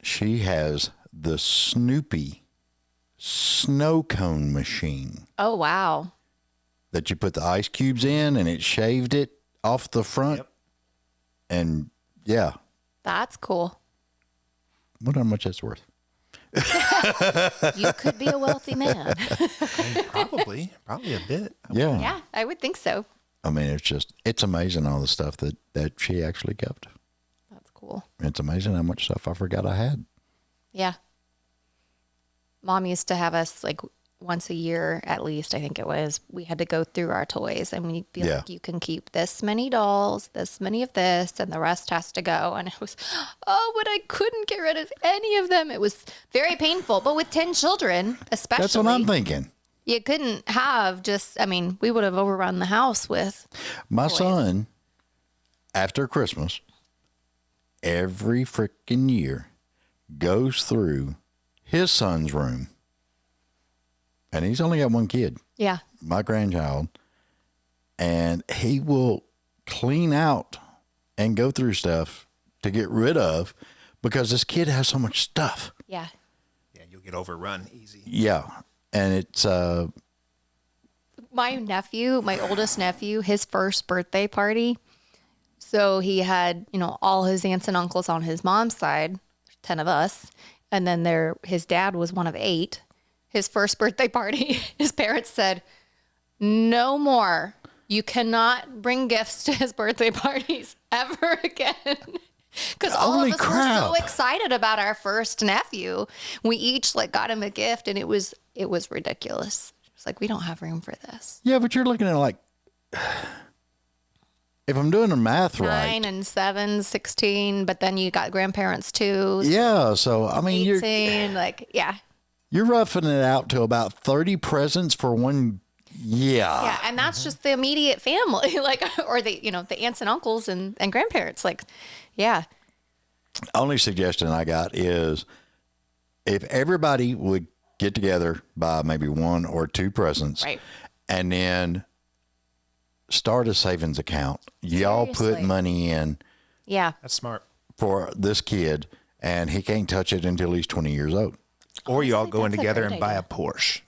She has the Snoopy snow cone machine Oh, wow. that you put the ice cubes in and it shaved it off the front. Yep. And yeah, That's cool. wonder how much that's worth. You could be a wealthy man. Probably a bit. Yeah. Yeah, I would think so. I mean, it's amazing all the stuff that she actually kept. That's cool. It's amazing how much stuff I forgot I had. Yeah. Mom used to have us like once a year at least, I think it was, we had to go through our toys and we'd be like, you can keep this many dolls, this many of this, and the rest has to go. And it was, but I couldn't get rid of any of them. It was very painful. But with 10 children, especially. That's what I'm thinking. You couldn't have we would have overrun the house with My toys. son, after Christmas, every freaking year, goes through his son's room. And he's only got one kid. Yeah. My grandchild. And he will clean out and go through stuff to get rid of because this kid has so much stuff. Yeah. Yeah, you'll get overrun easy. Yeah. And it's my oldest nephew, his first birthday party. So he had, all his aunts and uncles on his mom's side, 10 of us. And then his dad was one of 8. His first birthday party, his parents said, no more. You cannot bring gifts to his birthday parties ever again. Because all of us were so excited about our first nephew. We each got him a gift, and it was ridiculous. It's like, we don't have room for this. Yeah, but you're looking at if I'm doing the math 9 right. 9 and 7, 16, but then you got grandparents too. Yeah, so I mean 18, you're roughing it out to about 30 presents for one. Yeah. Yeah, and that's just the immediate family, or the aunts and uncles and grandparents. Yeah. Only suggestion I got is if everybody would get together, buy maybe 1 or 2 presents, Right. and then start a savings account. Y'all put Seriously. money in Yeah. That's smart. for this kid, and he can't touch it until he's 20 years old. Or you all go in that's a together great and buy idea. a Porsche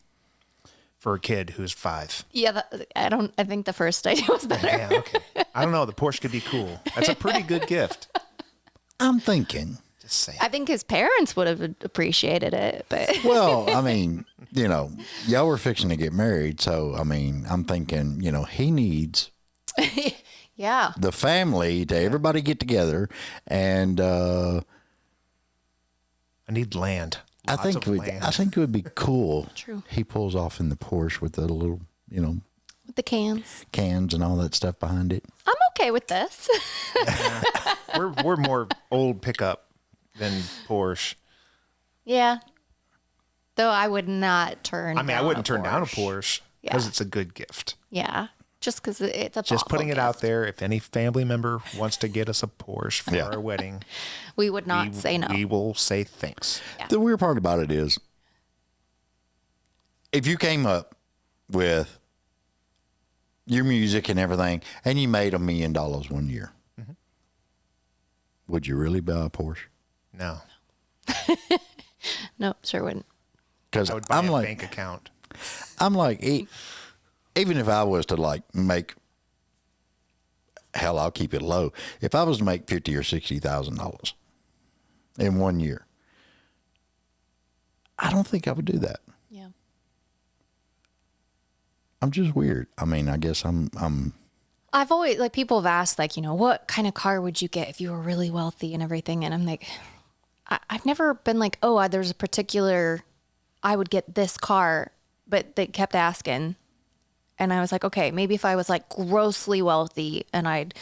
for a kid who's 5. Yeah, I think the first idea was better. Yeah, okay. I don't know. The Porsche could be cool. That's a pretty good gift. I'm thinking. Just saying. I think his parents would have appreciated it, but Well, I mean, y'all were fixing to get married, so I mean, I'm thinking, he needs yeah. the family to everybody get together, and I need land. I think it would be cool. True. He pulls off in the Porsche with the little, With the cans. cans and all that stuff behind it. I'm okay with this. We're more old pickup than Porsche. Yeah. Though I would not turn I wouldn't turn down a Porsche. Porsche because Yeah. it's a good gift. Yeah. Just because it's a Just putting it thoughtful out gift. there. If any family member wants to get us a Porsche for Yeah. our wedding, We would not say no. We will say thanks. The weird part about it is, if you came up with your music and everything, and you made $1 million one year, would you really buy a Porsche? No, No, sure wouldn't. Because I would buy I'm a like, bank account. even if I was to make, hell, I'll keep it low. If I was to make $50,000 or $60,000 in one year, I don't think I would do that. Yeah. I'm just weird. I mean, I guess I'm I've always, people have asked, what kind of car would you get if you were really wealthy and everything? And I'm like, I've never been like, there's a particular, I would get this car, but they kept asking. And I was like, okay, maybe if I was grossly wealthy and I'd,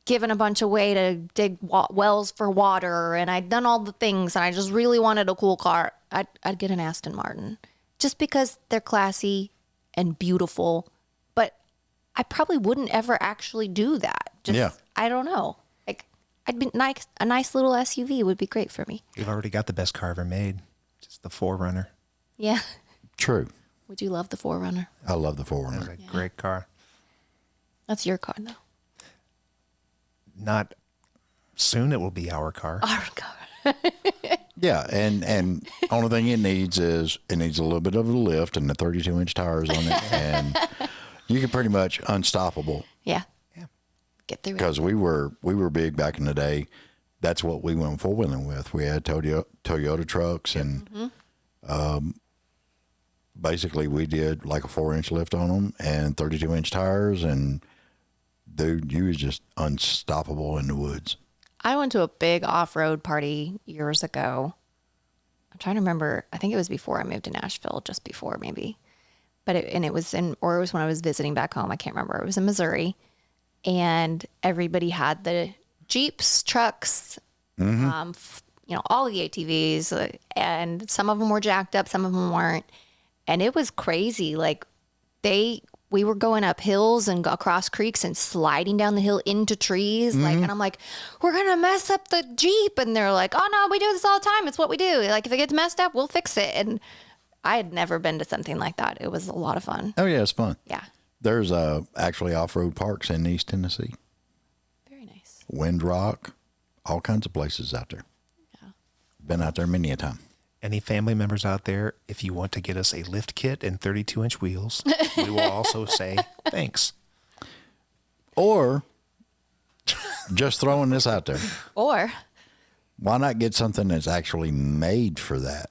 given a bunch away to dig wells for water and I'd done all the things and I just really wanted a cool car, I'd get an Aston Martin just because they're classy and beautiful. But I probably wouldn't ever actually do that. Yeah. I don't know. I'd be nice. A nice little SUV would be great for me. You've already got the best car ever made. Just the 4Runner. Yeah. true. Would you love the 4Runner? I love the That's 4Runner. a great car. That's your car, though. Not soon. It will be our car. Oh, God. Yeah, and only thing it needs is a little bit of a lift and the 32-inch tires on it, and you can pretty much unstoppable. Yeah. Yeah. Get through it. Because we were big back in the day. That's what we went four-wheeling with. We had Toyota trucks, and basically we did like a 4-inch lift on them and 32-inch tires, and dude, you was just unstoppable in the woods. I went to a big off-road party years ago, I'm trying to remember. I think it was before I moved to Nashville, just before maybe. But it was when I was visiting back home. I can't remember. It was in Missouri, and everybody had the Jeeps, trucks, all the ATVs, and some of them were jacked up, some of them weren't, and it was crazy. Like we were going up hills and across creeks and sliding down the hill into trees. And I'm like, we're going to mess up the Jeep. And they're like, oh no, we do this all the time. It's what we do. Like if it gets messed up, we'll fix it. And I had never been to something like that. It was a lot of fun. Oh yeah, it's fun. Yeah. There's actually off-road parks in East Tennessee. Very nice. Wind Rock, all kinds of places out there. Yeah. Been out there many a time. Any family members out there, if you want to get us a lift kit and 32-inch wheels, we will also say thanks. Or just throwing this out there. Or why not get something that's actually made for that?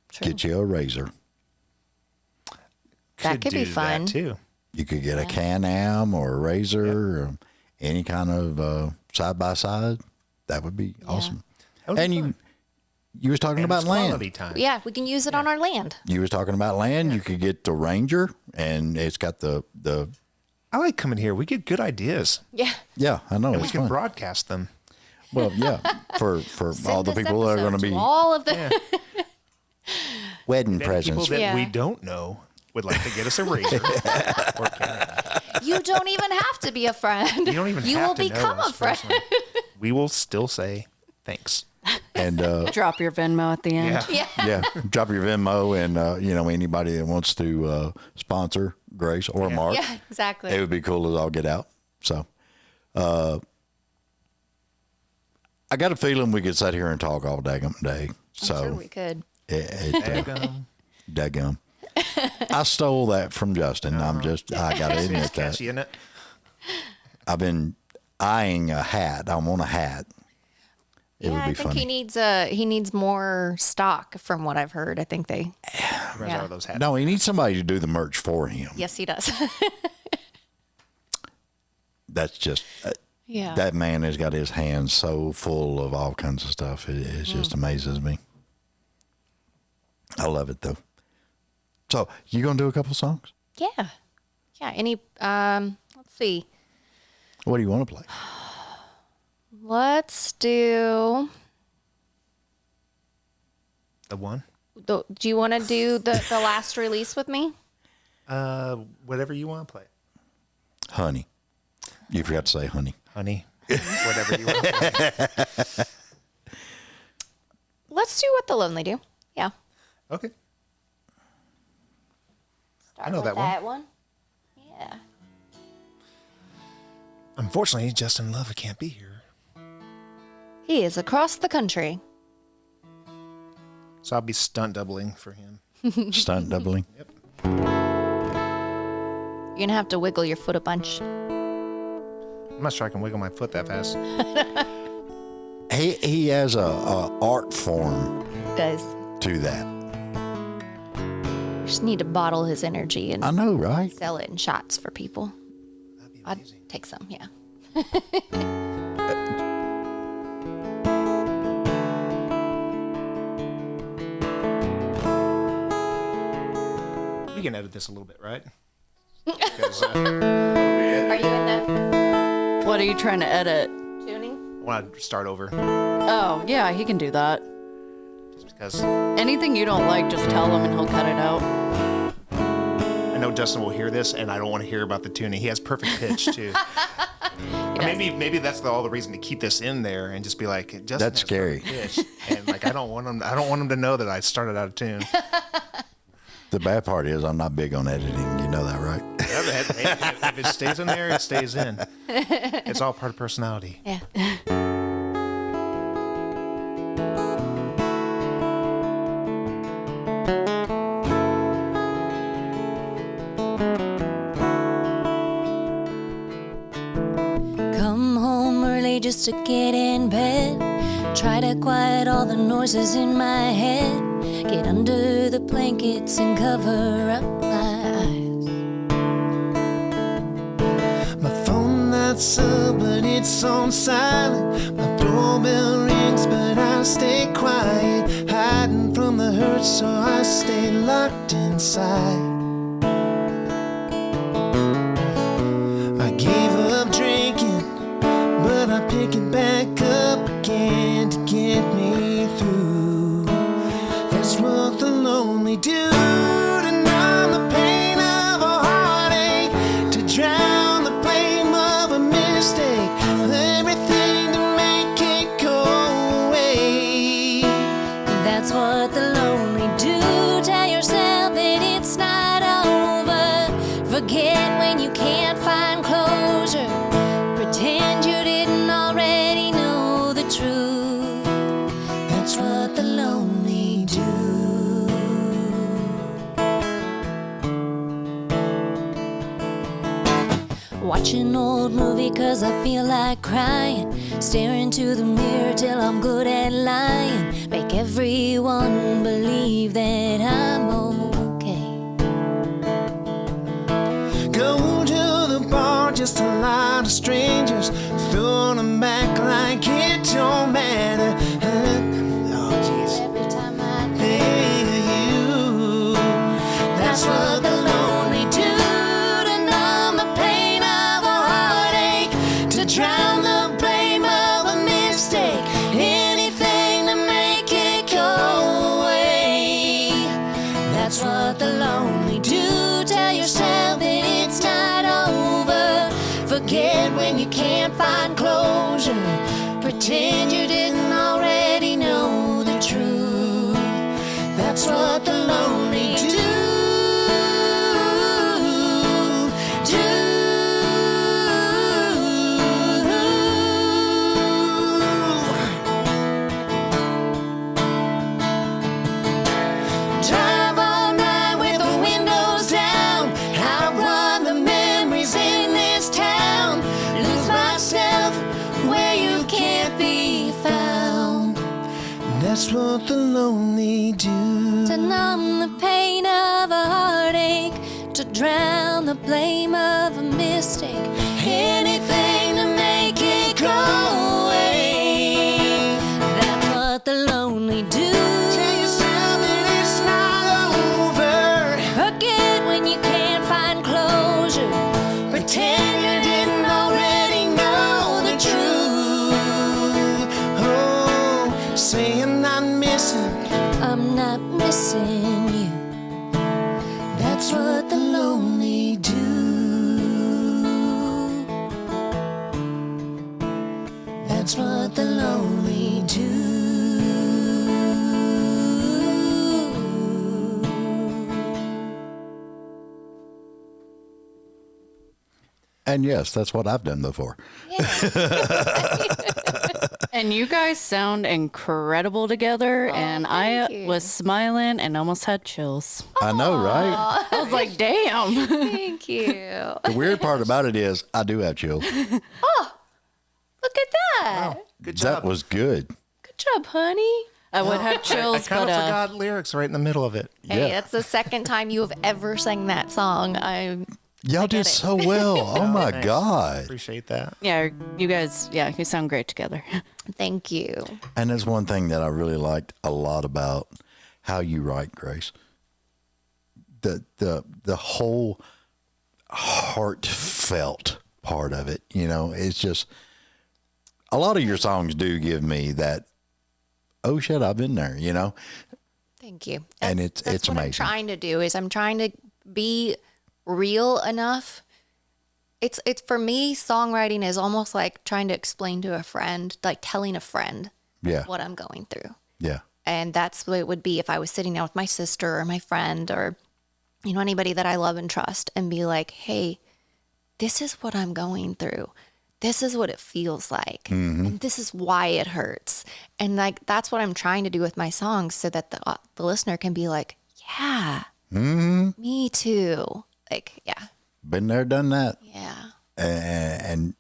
True. Get you a razor. That could be fun too. You could get a Can-Am or a razor or any kind of side-by-side. That would be awesome. That would be fun. You was talking about land. Time. Yeah, we can use it on our land. You was talking about land. Yeah. You could get the Ranger, and it's got the. I like coming here. We get good ideas. Yeah. Yeah, I know. And we can fun. broadcast them. Well, yeah, for all the people that are going to be all of the wedding presents. People that we don't know would like to get us a razor. Or you don't even have to be a friend. You don't even you have will to become know us a friend. personally. We will still say thanks. And drop your Venmo at the end. Yeah, drop your Venmo, and anybody that wants to sponsor Grace or Mark. Yeah, exactly. It would be cool as all get out. So, I got a feeling we could sit here and talk all daggum day. So I'm sure we could. Daggum. I stole that from Justin. I got to admit that. In it. I've been eyeing a hat. I want a hat. It would be I think funny. he needs more stock from what I've heard. I think they. Runs out of those hats. No, he needs somebody to do the merch for him. Yes, he does. That's just. Yeah. That man has got his hands so full of all kinds of stuff. It just amazes me. I love it though. So you gonna do a couple songs? Yeah. Any? Let's see. What do you want to play? Let's do. The one? Do you want to do the last release with me? Whatever you want to play. Honey. You forgot to say honey. Honey. Whatever you want to play. Let's do What the Lonely Do. Yeah. Okay. Start I know with that one. Yeah. Unfortunately, Justin Lover can't be here. He is across the country. So I'll be stunt doubling for him. Stunt doubling. Yep. You're going to have to wiggle your foot a bunch. I'm not sure I can wiggle my foot that fast. He has a art form Does. to that. You just need to bottle his energy and I know, right? sell it in shots for people. That'd be I'd amazing. take some, yeah. We can edit this a little bit, right? Because Are you in the What are you trying to edit? tuning? I want to start over. Oh, yeah, he can do that. Just because Anything you don't like, just tell him and he'll cut it out. I know Justin will hear this, and I don't want to hear about the tuning. He has perfect pitch too. Or maybe that's all the reason to keep this in there and just be like, Justin That's has scary. perfect pitch. And like, I don't want him to know that I started out of tune. The bad part is I'm not big on editing. You know that, right? If it stays in there, it stays in. It's all part of personality. Yeah. Come home early just to get in bed. Try to quiet all the noises in my head. Get under the blankets and cover up my eyes. My phone lights up, but it's on silent. My doorbell rings, but I I stay quiet, hiding from the hurt, so I stay locked inside. I gave up drinking, but I pick it back up again to get me through. That's what the lonely do, to numb the pain of a heartache, to drown the blame of a mistake, everything to make it go away. That's what the lonely do. Tell yourself that it's not over. Forget when you can't find closure. Pretend you didn't already know the truth. That's what the lonely do. Watch an old movie 'cause I feel like crying. Stare into the mirror till I'm good at lying. Make everyone believe that I'm okay. Go to the bar, just a lot of strangers, throwing them back like it don't matter. Oh, jeez. Every time I Hey, you. That's what the lonely do, to numb the pain of a heartache, to drown the blame of a mistake, anything to make it go away. That's what the lonely do. Tell yourself that it's not over. Forget when you can't find closure. Pretend you didn't already know the truth. That's what the lonely do. Drive all night with the windows down, outrun the memories in this town, lose myself where you can't be found. That's what the lonely do. To numb the pain of a heartache, to drown the blame of a mistake, anything to make it go away. That's what the lonely do. Tell yourself that it's not over. Forget when you can't find closure. Pretend you didn't already know the truth. Oh, say I'm not missing. I'm not missing you. That's what the lonely do. That's what the lonely do. And yes, that's what I've done before. And you guys sound incredible together, and I you. was smiling and almost had chills. I know, right? I was like, damn. Thank you. The weird part about it is I do have chills. Look at that. Good job. That was good. Good job, honey. I would have I chills, kind but of forgot lyrics right in the middle of it. Hey, Yeah. that's the second time you have ever sang that song. Y'all did so well. Oh my Thanks. God. Appreciate that. yeah, you guys, yeah, you sound great together. Thank you. And there's one thing that I really liked a lot about how you write, Grace. The whole heartfelt part of it, you know, it's just a lot of your songs do give me that, oh shit, I've been there, you know. Thank you. And That's it's what amazing. I'm trying to do is I'm trying to be real enough. It's for me, songwriting is almost like trying to explain to a friend, like telling a friend Yeah. what I'm going through. Yeah. And that's what it would be if I was sitting down with my sister or my friend or, you know, anybody that I love and trust and be like, hey, this is what I'm going through. This is what it feels like. And this is why it hurts. And like, that's what I'm trying to do with my songs so that the listener can be like, yeah, me too. Like, yeah, Been there, done that. yeah. And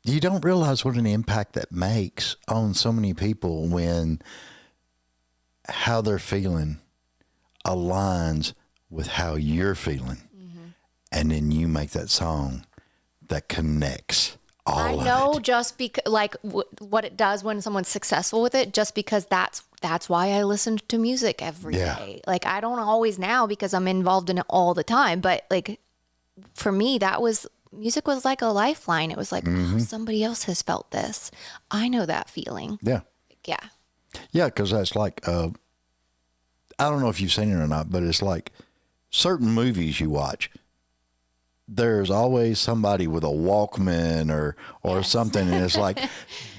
you don't realize what an impact that makes on so many people when how they're feeling aligns with how you're feeling. And then you make that song that connects I know just because, like, what it does when someone's successful with it, just because that's why I listen to music every day. Like, I don't always now because I'm involved in it all the time. But, like, for me, music was like a lifeline. It was like, oh, somebody else has felt this. I know that feeling. Yeah. Yeah. Yeah, because that's like, I don't know if you've seen it or not, but it's like certain movies you watch. There's always somebody with a Walkman or something, and it's like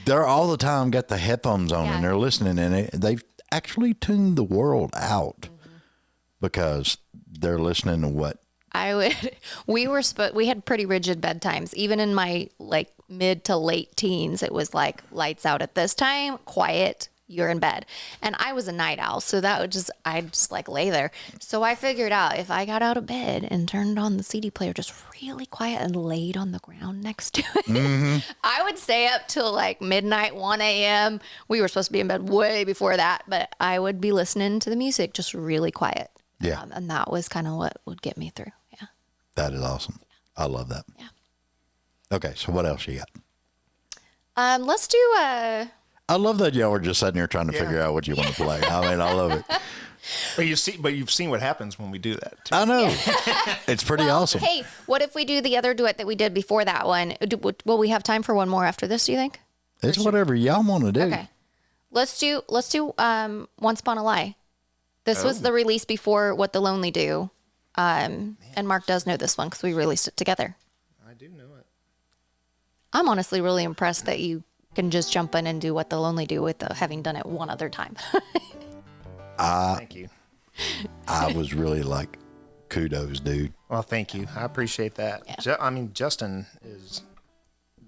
they're all the time got the headphones on and they're listening, and they've actually tuned the world out because they're listening to what we had pretty rigid bedtimes. Even in my like mid to late teens, it was like lights out at this time, quiet, you're in bed. And I was a night owl, so I'd just like lay there. So I figured out if I got out of bed and turned on the CD player just really quiet and laid on the ground next to it, I would stay up till like midnight, 1 a.m. We were supposed to be in bed way before that, but I would be listening to the music just really quiet. Yeah. And that was kind of what would get me through. Yeah. That is awesome. I love that. Yeah. Okay, so what else you got? Let's do I love that y'all were just sitting here trying to figure out what you want to play. I mean, I love it. But you've seen what happens when we do that, too. I know. It's pretty awesome. Hey, what if we do the other duet that we did before that one? Will we have time for one more after this, do you think? It's whatever y'all want to do. Okay. Let's do Once Upon a Lie. This was the release before What the Lonely Do. And Mark does know this one because we released it together. I do know it. I'm honestly really impressed that you can just jump in and do What the Lonely Do with having done it one other time. Thank you. I was really like, kudos, dude. Well, thank you. I appreciate that. Yeah. Justin is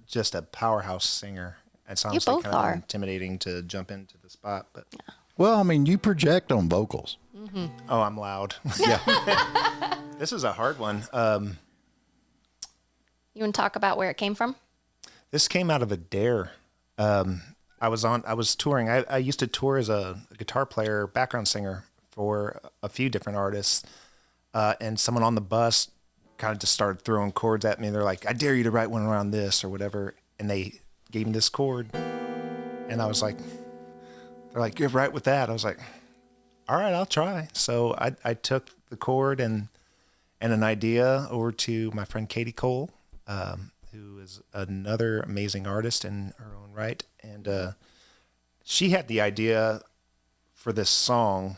just a powerhouse singer. It's honestly both kind of are. intimidating to jump into the spot, but Well, I mean, you project on vocals. oh, I'm loud. Yeah. This is a hard one. You want to talk about where it came from? This came out of a dare. I was touring. I used to tour as a guitar player, background singer for a few different artists. And someone on the bus kind of just started throwing chords at me. They're like, I dare you to write one around this or whatever. And they gave me this chord. And I was like, they're like, you're right with that. I was like, all right, I'll try. So I took the chord and an idea over to my friend Katie Cole, who is another amazing artist in her own right. And she had the idea for this song,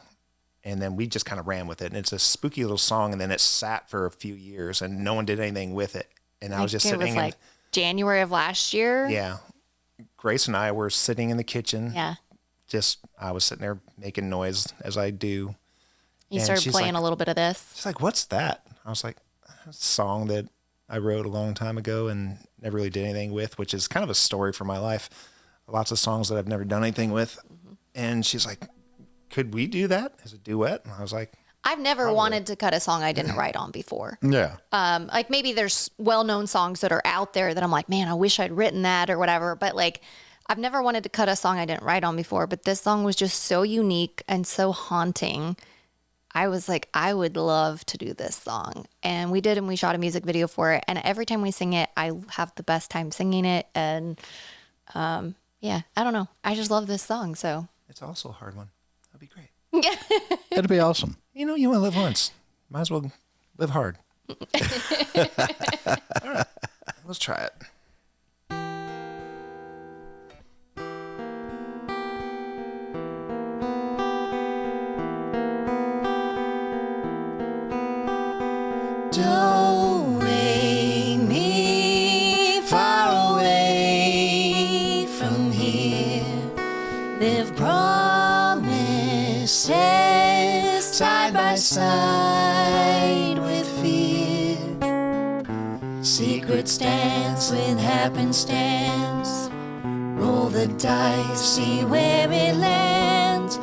and then we just kind of ran with it. And it's a spooky little song, and then it sat for a few years, and no one did anything with it. And I was just sitting. It was like January of last year. Yeah. Grace and I were sitting in the kitchen. Yeah. I was sitting there making noise as I do. You started playing a little bit of this. She's like, what's that? I was like, a song that I wrote a long time ago and never really did anything with, which is kind of a story for my life. Lots of songs that I've never done anything with. Mm-hmm. And she's like, could we do that as a duet? And I was like, I've never wanted to cut a song I didn't write on before. Yeah. Like maybe there's well-known songs that are out there that I'm like, man, I wish I'd written that or whatever. But like, I've never wanted to cut a song I didn't write on before. But this song was just so unique and so haunting. I was like, I would love to do this song. And we did, and we shot a music video for it. And every time we sing it, I have the best time singing it. And yeah, I don't know. I just love this song. So it's also a hard one. That'd be great. Yeah. It'd be awesome. You know, you only live once. Might as well live hard. All right, let's try it. Don't make me far away from here. Live promises side by side with fear. Secrets dance with happenstance. Roll the dice, see where it lands.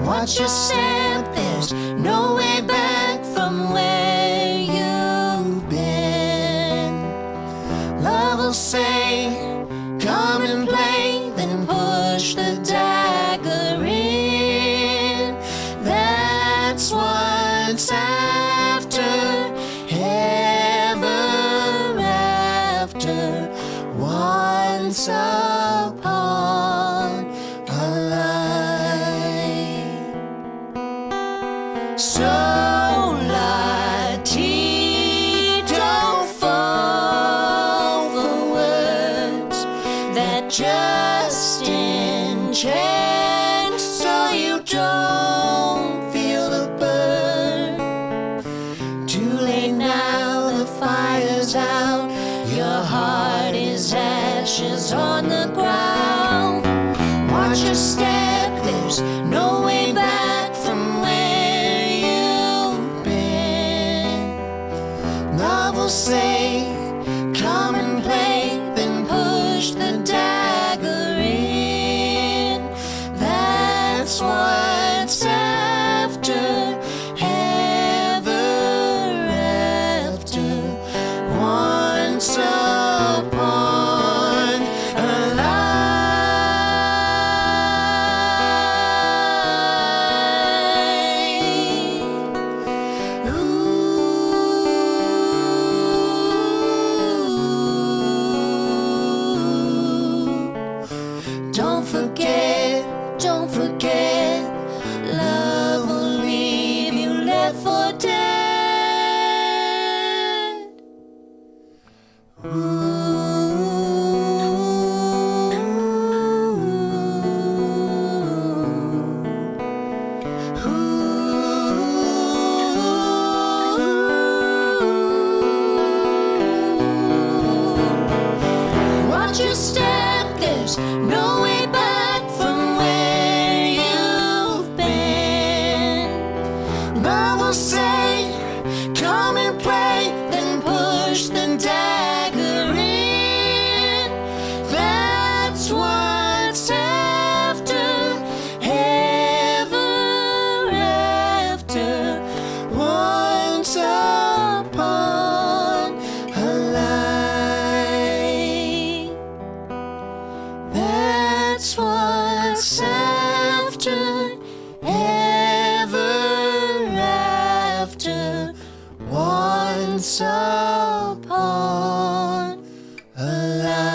Watch your step, there's no way back from where you've been. So lighty, don't fall for words that just enchant, so you don't feel the burn. Too late now, the fire's out. Your heart is ashes on the ground. Watch your step, there's no way back from where you've been. Love will say, come and play, then push the dagger in. That's what's after, ever after. Once upon a life. Ooh. Don't forget, love will leave you left for dead. Watch your step, there's no way back from where you've been. Love will say, come and play, then push the dagger in. That's what's after, ever after. Once upon a life. That's what's after, ever after. Once upon a life.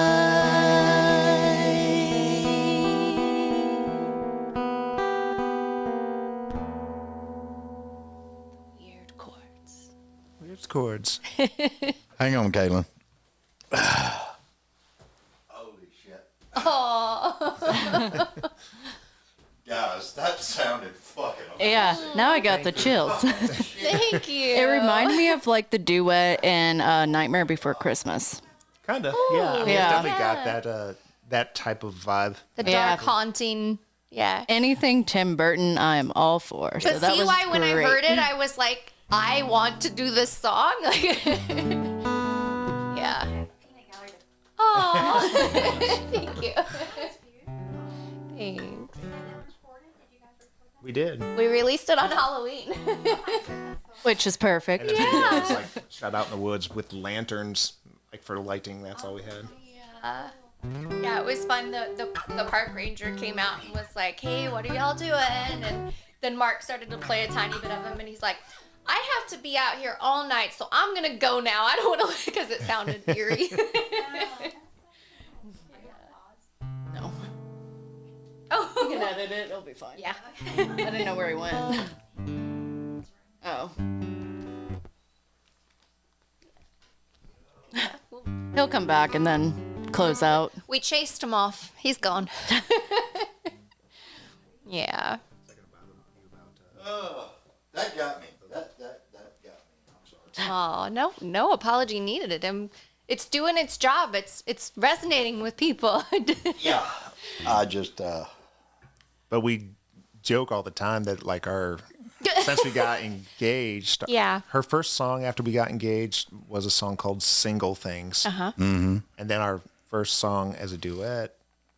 Weird chords. Weird chords. Hang on, Caitlin. Holy shit. Guys, that sounded fucking amazing. Yeah, now I got the chills. Thank you. It reminded me of like the duet in Nightmare Before Christmas. Kind of. Yeah. I mean, Yeah. It's definitely got that type of vibe. The Yeah. dark haunting. Yeah. Anything Tim Burton, I am all for. So But that see was why when I great. heard it, I was like, I want to do this song. Like, yeah. Oh, thank you. Thanks. We did. We released it on Halloween. Which is perfect. It's like shot out in the woods with lanterns, like for lighting. That's all we had. Yeah, it was fun. The park ranger came out and was like, "Hey, what are y'all doing?" And then Mark started to play a tiny bit of him, and he's like, "I have to be out here all night, so I'm gonna go now. I don't want to," because it sounded eerie. No. Oh, You can edit it. It'll be fine. yeah. I didn't know where he went. Oh. He'll come back and then close out. We chased him off. He's gone. Yeah. That got me. That got me. I'm sorry. Oh, no apology needed. It's doing its job. It's resonating with people. Yeah. I just, But we joke all the time that like since we got engaged, Yeah. her first song after we got engaged was a song called Single Things. mm-hmm. And then our first song as a duet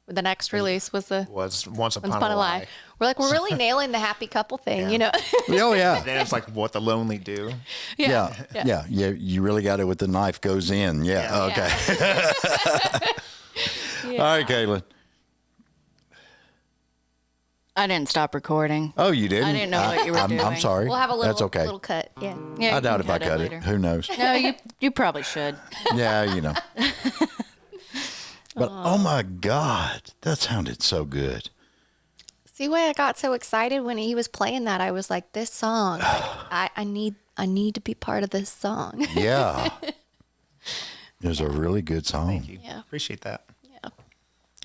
The next release was the was Once Upon, Once Upon a Lie. We're like, we're really nailing the happy couple thing, Yeah. you know? Oh, yeah. Then it's like What the Lonely Do. Yeah. You really got it with the knife goes in. Yeah. Okay. All right, Caitlin. I didn't stop recording. Oh, you didn't? I didn't know what you were I'm doing. sorry. We'll have a little, That's okay. little cut. Yeah. Yeah, I you doubt can if I cut it. later. Who knows? No, you probably should. Yeah, you know. But oh my God, that sounded so good. See why I got so excited when he was playing that? I was like, this song, like, I need to be part of this song. Yeah. It was a really good song. Thank you. Yeah. Appreciate that. Yeah.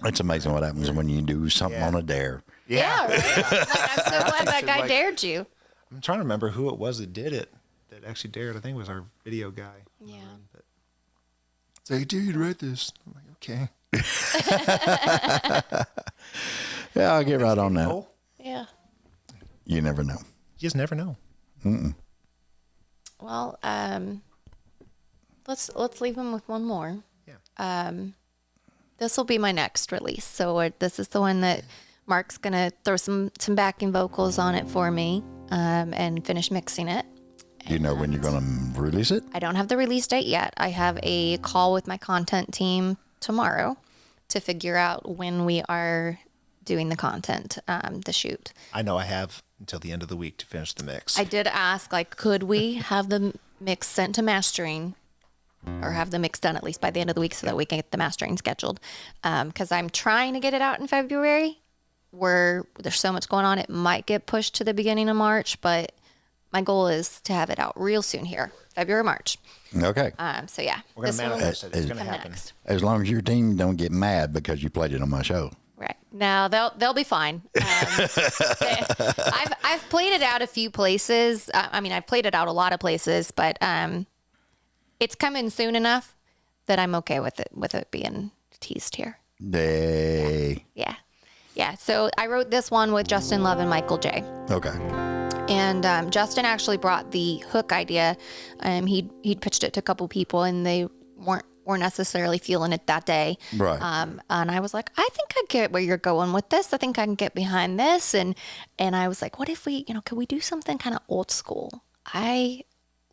It's amazing what happens when you do something on a dare. Yeah, right? Like, I'm so glad that guy Like- dared you. I'm trying to remember who it was that did it, that actually dared. I think it was our video guy. Yeah. But it's like, dude, write this. I'm like, okay. Yeah, I'll get right on that. Oh, Yeah. You never know. you just never know. Well, let's leave him with one more. Yeah. This will be my next release. So this is the one that Mark's gonna throw some backing vocals on it for me, and finish mixing it. Do you know when you're going to release it? I don't have the release date yet. I have a call with my content team tomorrow to figure out when we are doing the content, the shoot. I know I have until the end of the week to finish the mix. I did ask, like, could we have the mix sent to mastering, or have the mix done at least by the end of the week so that we can get the mastering scheduled? Because I'm trying to get it out in February, where there's so much going on. It might get pushed to the beginning of March, but my goal is to have it out real soon here, February, March. Okay. So yeah, We're going to one will manifest it. It's going to come happen. next. As long as your team don't get mad because you played it on my show. Right. No, they'll be fine. I've played it out a few places. I mean, I've played it out a lot of places, but it's coming soon enough that I'm okay with it being teased here. They. Yeah. Yeah. So I wrote this one with Justin Love and Michael J. Okay. And Justin actually brought the hook idea. He'd pitched it to a couple people, and they weren't necessarily feeling it that day. Right. And I was like, I think I get where you're going with this. I think I can get behind this. And I was like, what if we, could we do something kind of old school? I,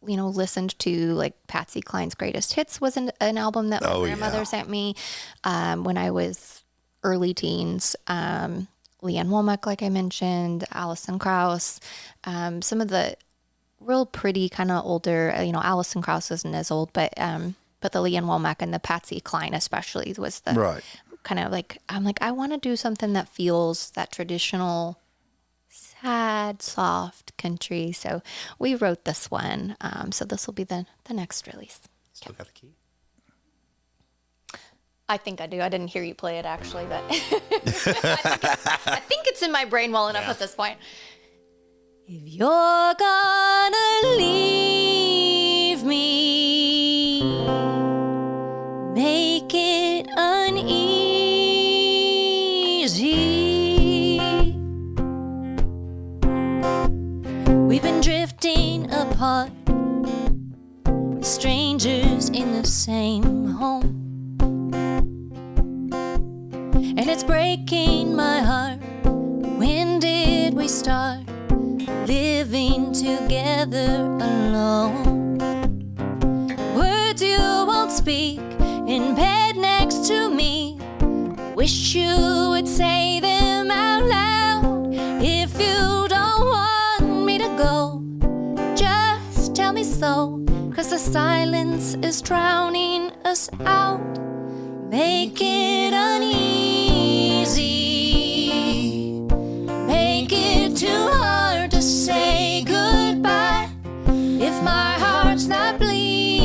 listened to like Patsy Cline's Greatest Hits was an album that my grandmother sent me when I was early teens. Leanne Womack, like I mentioned, Alison Krauss, some of the real pretty kind of older, Alison Krauss isn't as old, but the Leanne Womack and the Patsy Cline especially was the Right. kind of like, I'm like, I want to do something that feels that traditional, sad, soft country. So we wrote this one. So this will be the next release. Still got the key. I think I do. I didn't hear you play it actually, but I think it's in my brain well enough at this point. If you're gonna leave me, make it uneasy. We've been drifting apart, strangers in the same home. And it's breaking my heart. When did we start living together alone? Words you won't speak in bed next to me. Wish you would say them out loud. If you don't want me to go, just tell me so, 'cause the silence is drowning us out. Make it uneasy. Make it too hard to say goodbye. If my heart's not bleeding,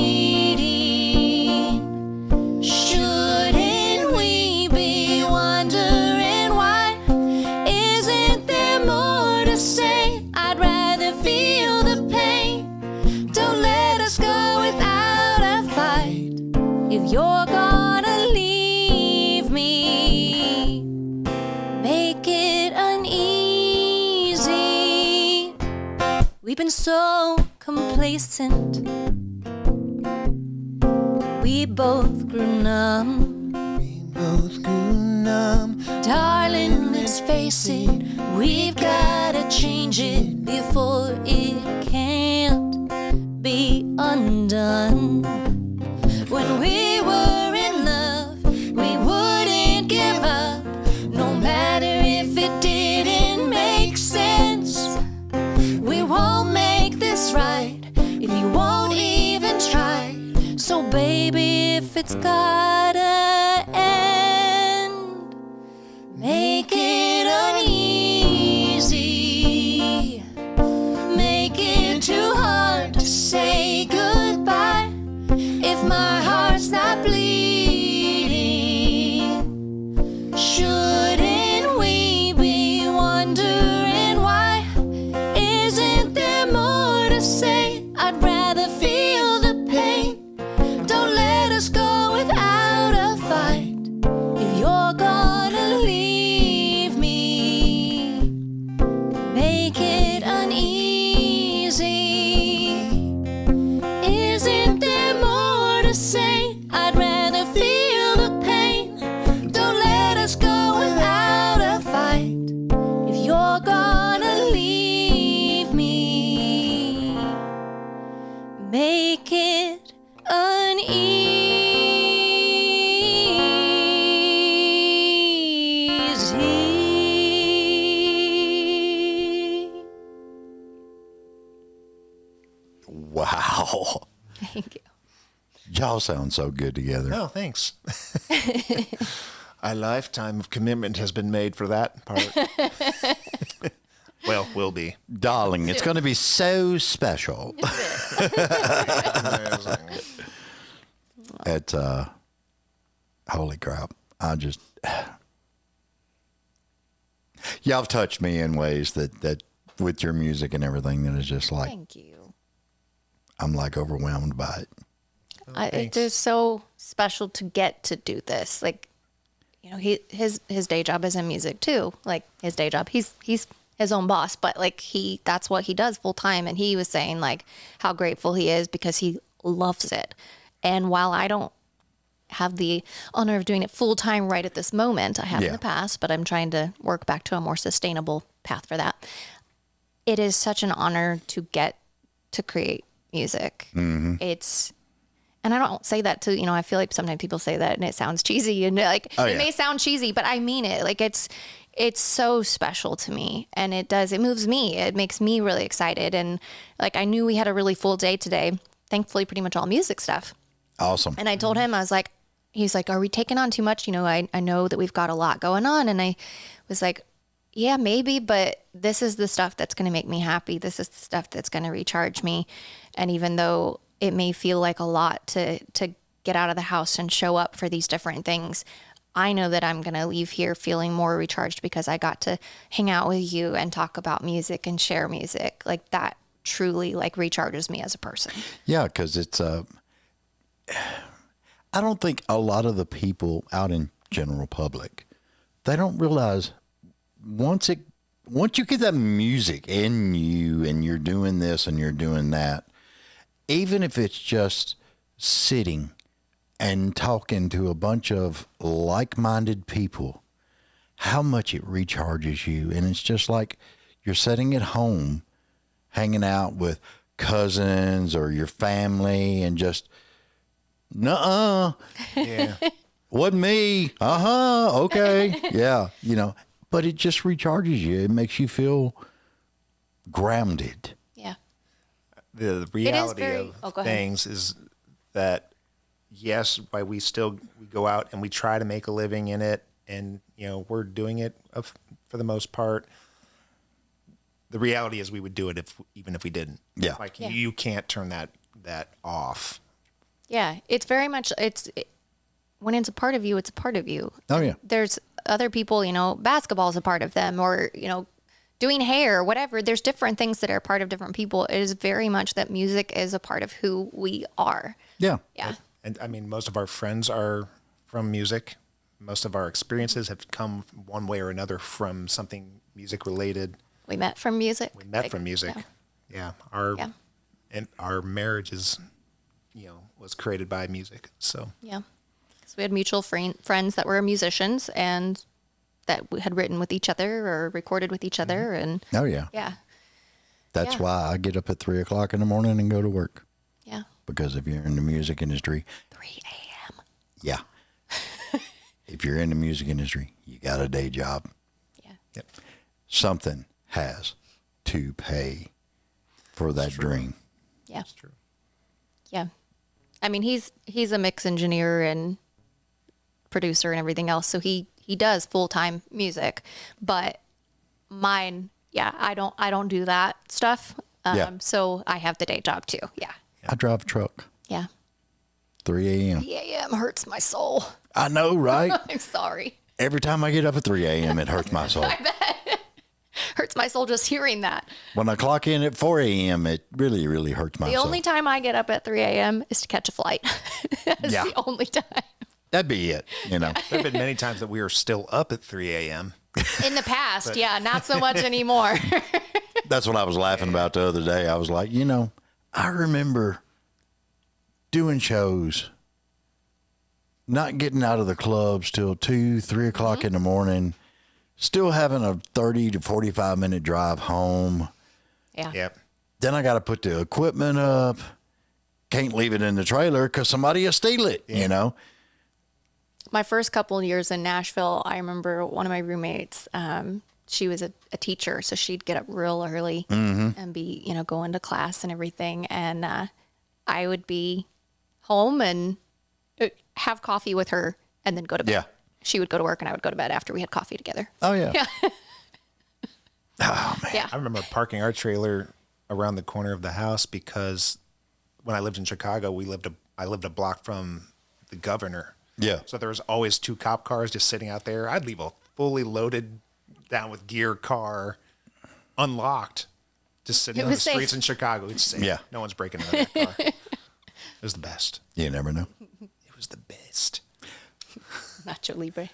shouldn't we be wondering why? Isn't there more to say? I'd rather feel the pain. Don't let us go without a fight. If you're gonna leave me, make it uneasy. We've been so complacent. We both grew numb. Both grew numb. Darling, let's face it, we've gotta change it before it can't be undone. When we were in love, we wouldn't give up, no matter if it didn't make sense. We won't make this right if you won't even try. So baby, if it's gotta end, make it uneasy. Wow. Thank you. Y'all sound so good together. No, thanks. A lifetime of commitment has been made for that part. Well, will be. Darling, it's going to be so special. It's, holy crap. Y'all have touched me in ways that with your music and everything that is just like, Thank you. I'm like overwhelmed by it. It's just so special to get to do this. Like, you know, his day job is in music too. Like his day job, he's his own boss, but like that's what he does full time. And he was saying like how grateful he is because he loves it. And while I don't have the honor of doing it full time right at this moment, I have in the past, but I'm trying to work back to a more sustainable path for that. It is such an honor to get to create music. Mm-hmm. And I don't say that to, you know, I feel like sometimes people say that and it sounds cheesy and like, it may sound cheesy, but I mean it. Like it's so special to me and it moves me. It makes me really excited. And like, I knew we had a really full day today, thankfully pretty much all music stuff. Awesome. And I told him, he's like, are we taking on too much? You know, I know that we've got a lot going on. And I was like, yeah, maybe, but this is the stuff that's going to make me happy. This is the stuff that's going to recharge me. And even though it may feel like a lot to get out of the house and show up for these different things, I know that I'm going to leave here feeling more recharged because I got to hang out with you and talk about music and share music. Like that truly like recharges me as a person. Yeah, because it's I don't think a lot of the people out in general public, they don't realize once you get that music in you and you're doing this and you're doing that, even if it's just sitting and talking to a bunch of like-minded people, how much it recharges you. And it's just like you're sitting at home, hanging out with cousins or your family and just, nuh-uh. Yeah. Wasn't me. Uh-huh. Okay. Yeah. You know, but it just recharges you. It makes you feel grounded. Yeah. The reality of go things is that, yes, we go out and we try to make a living in it, and you know we're doing it for the most part. The reality is we would do it even if we didn't. Yeah. Like you can't turn that off. Yeah, it's very much when it's a part of you, it's a part of you. Oh yeah. There's other people, you know, basketball is a part of them, or you know, doing hair, whatever. There's different things that are part of different people. It is very much that music is a part of who we are. Yeah. Yeah. And I mean, most of our friends are from music. Most of our experiences have come one way or another from something music related. We met from music. From music. Yeah. Our marriage is, you know, was created by music. So yeah. So we had mutual friends that were musicians and that we had written with each other or recorded with each other. And Oh yeah. yeah. That's Yeah. why I get up at 3 o'clock in the morning and go to work. Yeah. Because if you're in the music industry, 3 a.m. yeah. If you're in the music industry, you got a day job. Yeah. Yep. Something has to pay for that dream. Yeah. That's true. Yeah. I mean, he's a mix engineer and producer and everything else. So he does full-time music, but mine, I don't do that stuff. So I have the day job too. Yeah. I drive a truck. Yeah. 3 a.m. 3 a.m. hurts my soul. I know, right? I'm sorry. Every time I get up at 3 a.m., it hurts my soul. Hurts my soul just hearing that. When I clock in at 4 a.m., it really, really hurts my The soul. only time I get up at 3 a.m. is to catch a flight. That's Yeah. the only time. That'd be it, you know. There have been many times that we are still up at 3 a.m. In the past, not so much anymore. That's what I was laughing about the other day. I was like, you know, I remember doing shows, not getting out of the clubs till 2, 3 o'clock in the morning, still having a 30 to 45 minute drive home. Yeah. Yep. Then I got to put the equipment up. Can't leave it in the trailer because somebody will steal it, you know? My first couple of years in Nashville, I remember one of my roommates, she was a teacher, so she'd get up real early and be, going to class and everything. And I would be home and have coffee with her and then go to bed. Yeah. She would go to work and I would go to bed after we had coffee together. Oh, yeah. Yeah. Oh, man. Yeah. I remember parking our trailer around the corner of the house because when I lived in Chicago, I lived a block from the governor. Yeah. So there was always 2 cop cars just sitting out there. I'd leave a fully loaded, down with gear car unlocked, just sitting It on the was safe. streets in Chicago. It's safe. Yeah. No one's breaking into that car. It was the best. You never know. It was the best. Nacho Libre.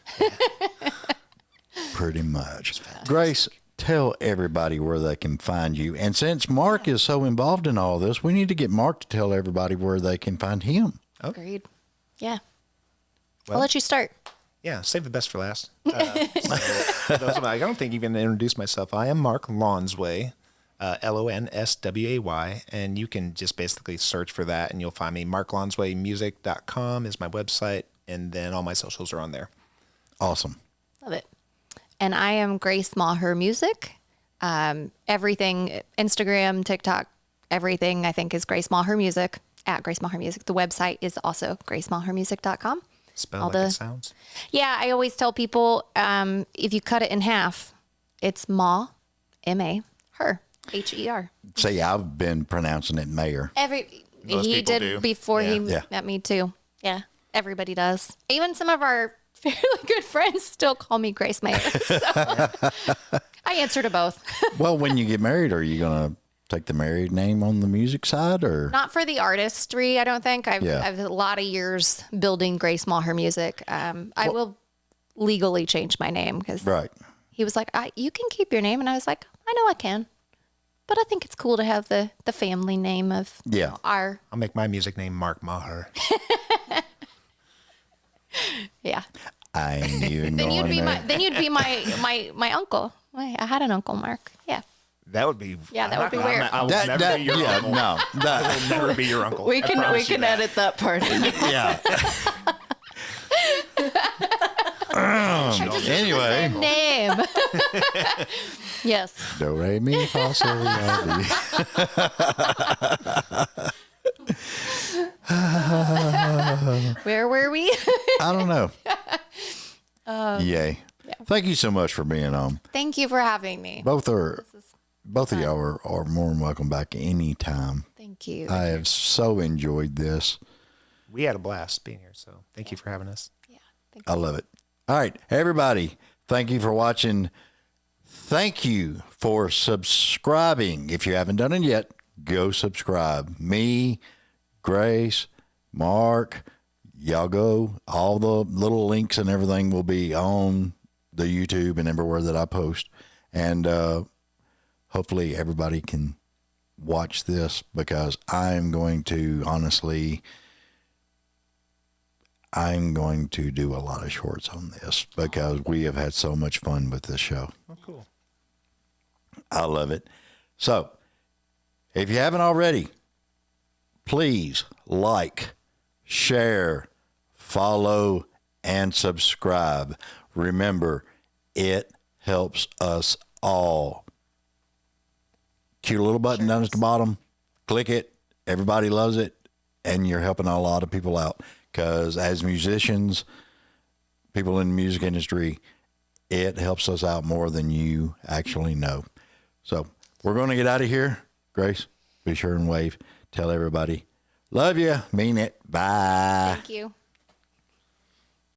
Pretty much. Grace, tell everybody where they can find you. And since Mark is so involved in all this, we need to get Mark to tell everybody where they can find him. Agreed. Yeah. Well, I'll let you start. Yeah, save the best for last. So those of I don't think even introduced myself. I am Mark Lonsway, Lonsway, and you can just basically search for that and you'll find me. MarkLonswayMusic.com is my website, and then all my socials are on there. Awesome. Love it. And I am Grace Maher Music. Everything, Instagram, TikTok, everything I think is Grace Maher Music, at Grace Maher Music. The website is also gracemahermusic.com. Spell All like the- it sounds. Yeah, I always tell people if you cut it in half, it's Ma, M-A, her, H-E-R. See, I've been pronouncing it Maher. Most He people did do. before he Yeah. met me too. Yeah, everybody does. Even some of our fairly good friends still call me Grace Mayer. So I answer to both. Well, when you get married, are you going to take the married name on the music side, or? Not for the artistry, I don't think. I've a lot of years building Grace Maher Music. I will legally change my name because Right. he was like, you can keep your name. And I was like, I know I can. But I think it's cool to have the family name of Yeah. our, I'll make my music name Mark Maher. yeah. I knew Then you'd be knowing then you'd be my uncle. I had an uncle, Mark. Yeah. That would be. Yeah, that would be weird. I will never be your uncle. no, I will never be your uncle. We I can promise you that. edit that part in. yeah. Anyway, Name. Yes. do re mi fa sol la di. Where were we? I don't know. Yay! Thank you so much for being on. Thank you for having me. Both of y'all are more than welcome back anytime. Thank you. I have so enjoyed this. We had a blast being here, so thank you for having us. Yeah. I love it. All right, everybody, thank you for watching. Thank you for subscribing. If you haven't done it yet, go subscribe. Me, Grace, Mark, y'all go. All the little links and everything will be on the YouTube and everywhere that I post. And hopefully everybody can watch this, because I'm going to do a lot of shorts on this because we have had so much fun with this show. Oh, cool. I love it. So, if you haven't already, please like, share, follow, and subscribe. Remember, it helps us all. Cute little button down at the bottom. Click it. Everybody loves it. And you're helping a lot of people out. Because as musicians, people in the music industry, it helps us out more than you actually know. So we're going to get out of here. Grace, be sure and wave. Tell everybody. Love you. Mean it. Bye. Thank you.